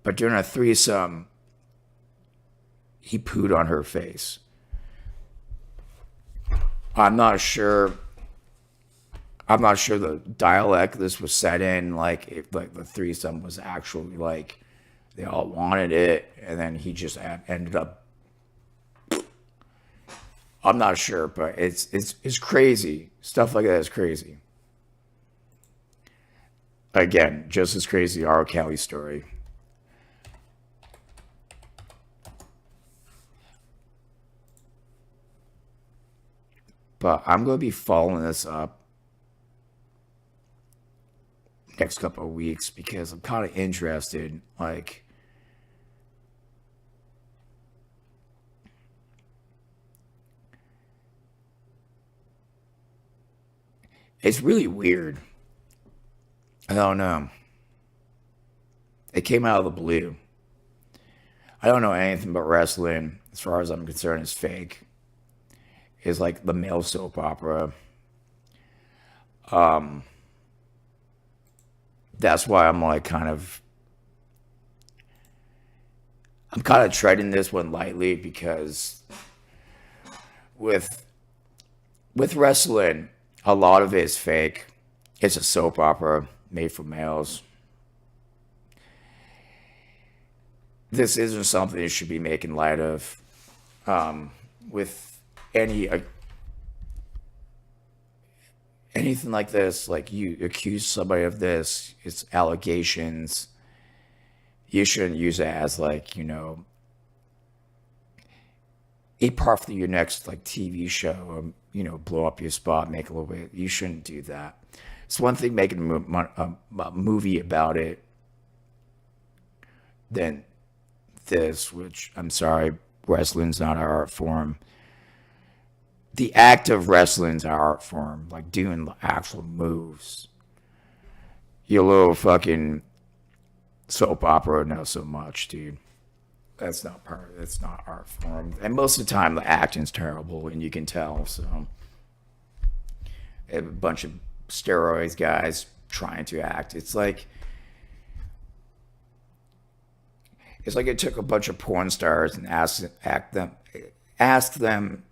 But during a threesome, he pooed on her face. I'm not sure the dialect this was set in, like if like the threesome was actually like they all wanted it, and then he just ended up. I'm not sure, but it's crazy. Stuff like that is crazy. Again, just as crazy R. Kelly story. But I'm going to be following this up next couple of weeks because I'm kind of interested. Like, it's really weird. I don't know. it came out of the blue. I don't know anything about wrestling. As far as I'm concerned, it's fake. It's like the male soap opera. That's why I'm kind of treading this one lightly, because with wrestling, a lot of it is fake. It's a soap opera made for males. This isn't something you should be making light of. With anything like this, like you accuse somebody of this, it's allegations. You shouldn't use it as like, a part for your next like TV show, or blow up your spot, make a little bit. You shouldn't do that. It's one thing making a movie about it than this, which I'm sorry, wrestling's not our art form. The act of wrestling's our art form, like doing the actual moves. Your little fucking soap opera, not so much, dude. That's not art form. And most of the time, the acting's terrible, and you can tell. So, a bunch of steroids guys trying to act. It's like it took a bunch of porn stars and asked them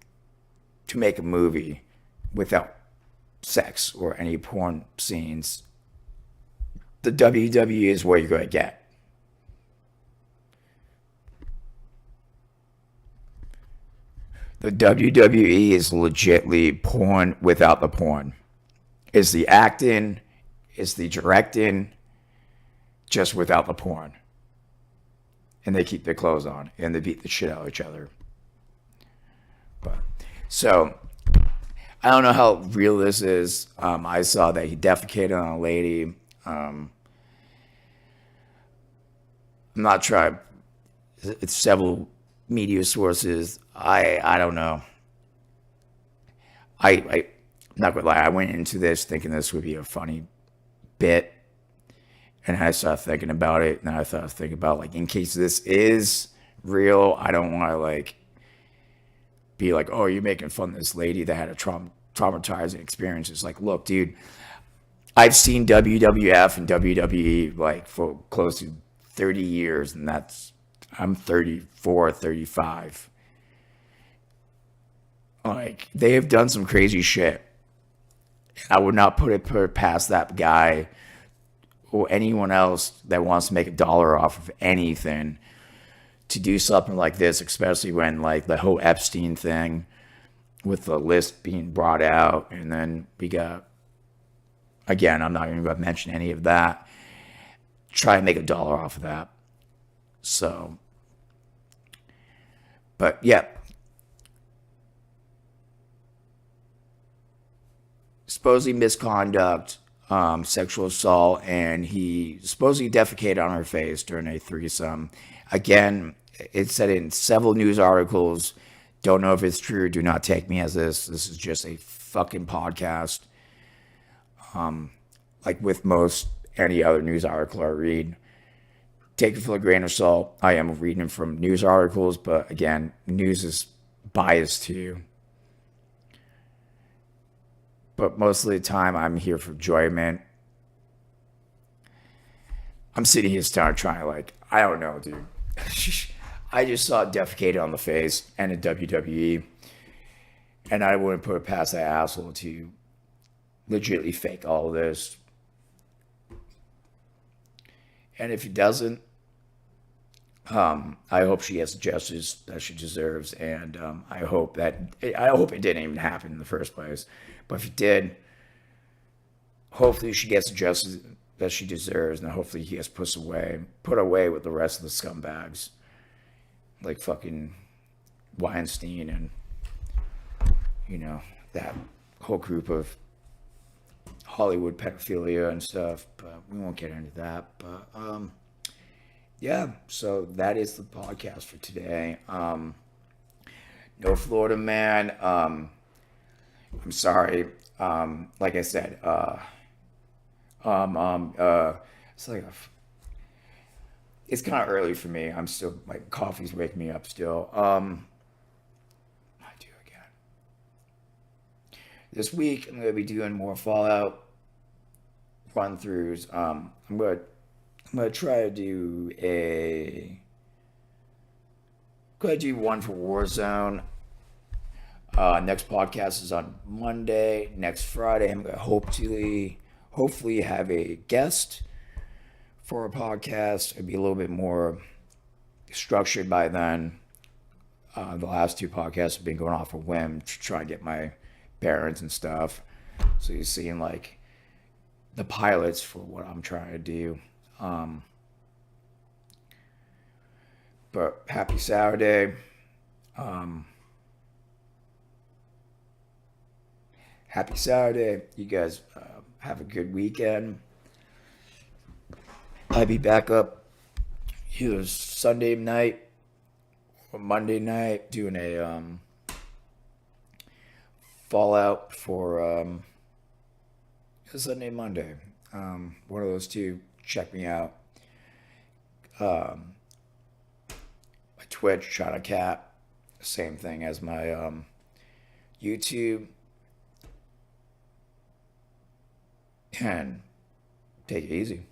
to make a movie without sex or any porn scenes. The WWE is what you're going to get. The WWE is legitly porn without the porn. It's the acting, it's the directing, just without the porn. And they keep their clothes on, and they beat the shit out of each other. So, I don't know how real this is. I saw that he defecated on a lady. I'm not trying. It's several media sources. I don't know. I'm not gonna lie. I went into this thinking this would be a funny bit, and I started thinking about it. And I started thinking about, like, in case this is real, I don't want to like be like, oh, you're making fun of this lady that had a traumatizing experience. It's like, look, dude, I've seen WWF and WWE like for close to 30 years, and I'm 34, 35. Like, they have done some crazy shit. I would not put it past that guy or anyone else that wants to make $1 off of anything to do something like this, especially when, like, the whole Epstein thing with the list being brought out, and then we got, again, I'm not even going to mention any of that, try and make $1 off of that. So, but yeah, supposedly misconduct, sexual assault, and he supposedly defecated on her face during a threesome. Again, it said in several news articles. Don't know if it's true. Do not take me as this. This is just a fucking podcast. Like with most any other news article I read, take it with a grain of salt. I am reading from news articles, but again, news is biased to you. But most of the time, I'm here for enjoyment. I'm sitting here trying to, like, I don't know, dude. I just saw it defecated on the face and in WWE, and I wouldn't put it past that asshole to legitimately fake all of this. And if he doesn't, I hope she gets the justice that she deserves, and I hope it didn't even happen in the first place. But if it did, hopefully she gets the justice that she deserves, and hopefully he gets put away with the rest of the scumbags, like fucking Weinstein and that whole group of Hollywood pedophilia and stuff. But we won't get into that. But yeah, so that is the podcast for today. No Florida man. I'm sorry. Like I said, it's like It's kind of early for me. I'm still like coffee's waking me up still. I do again. This week I'm gonna be doing more Fallout run throughs. I'm gonna try to do a gonna do one for Warzone. Next podcast is on Monday. Next Friday, I'm gonna hopefully have a guest for a podcast. It'll be a little bit more structured by then. The last two podcasts have been going off a whim to try and get my parents and stuff. So you're seeing like the pilots for what I'm trying to do. Um, but happy Saturday. Um, Happy Saturday. You guys have a good weekend. I'll be back up either Sunday night or Monday night doing a Fallout for Sunday, Monday. One of those two. Check me out. My Twitch, Chinacat. Same thing as my YouTube. And take it easy.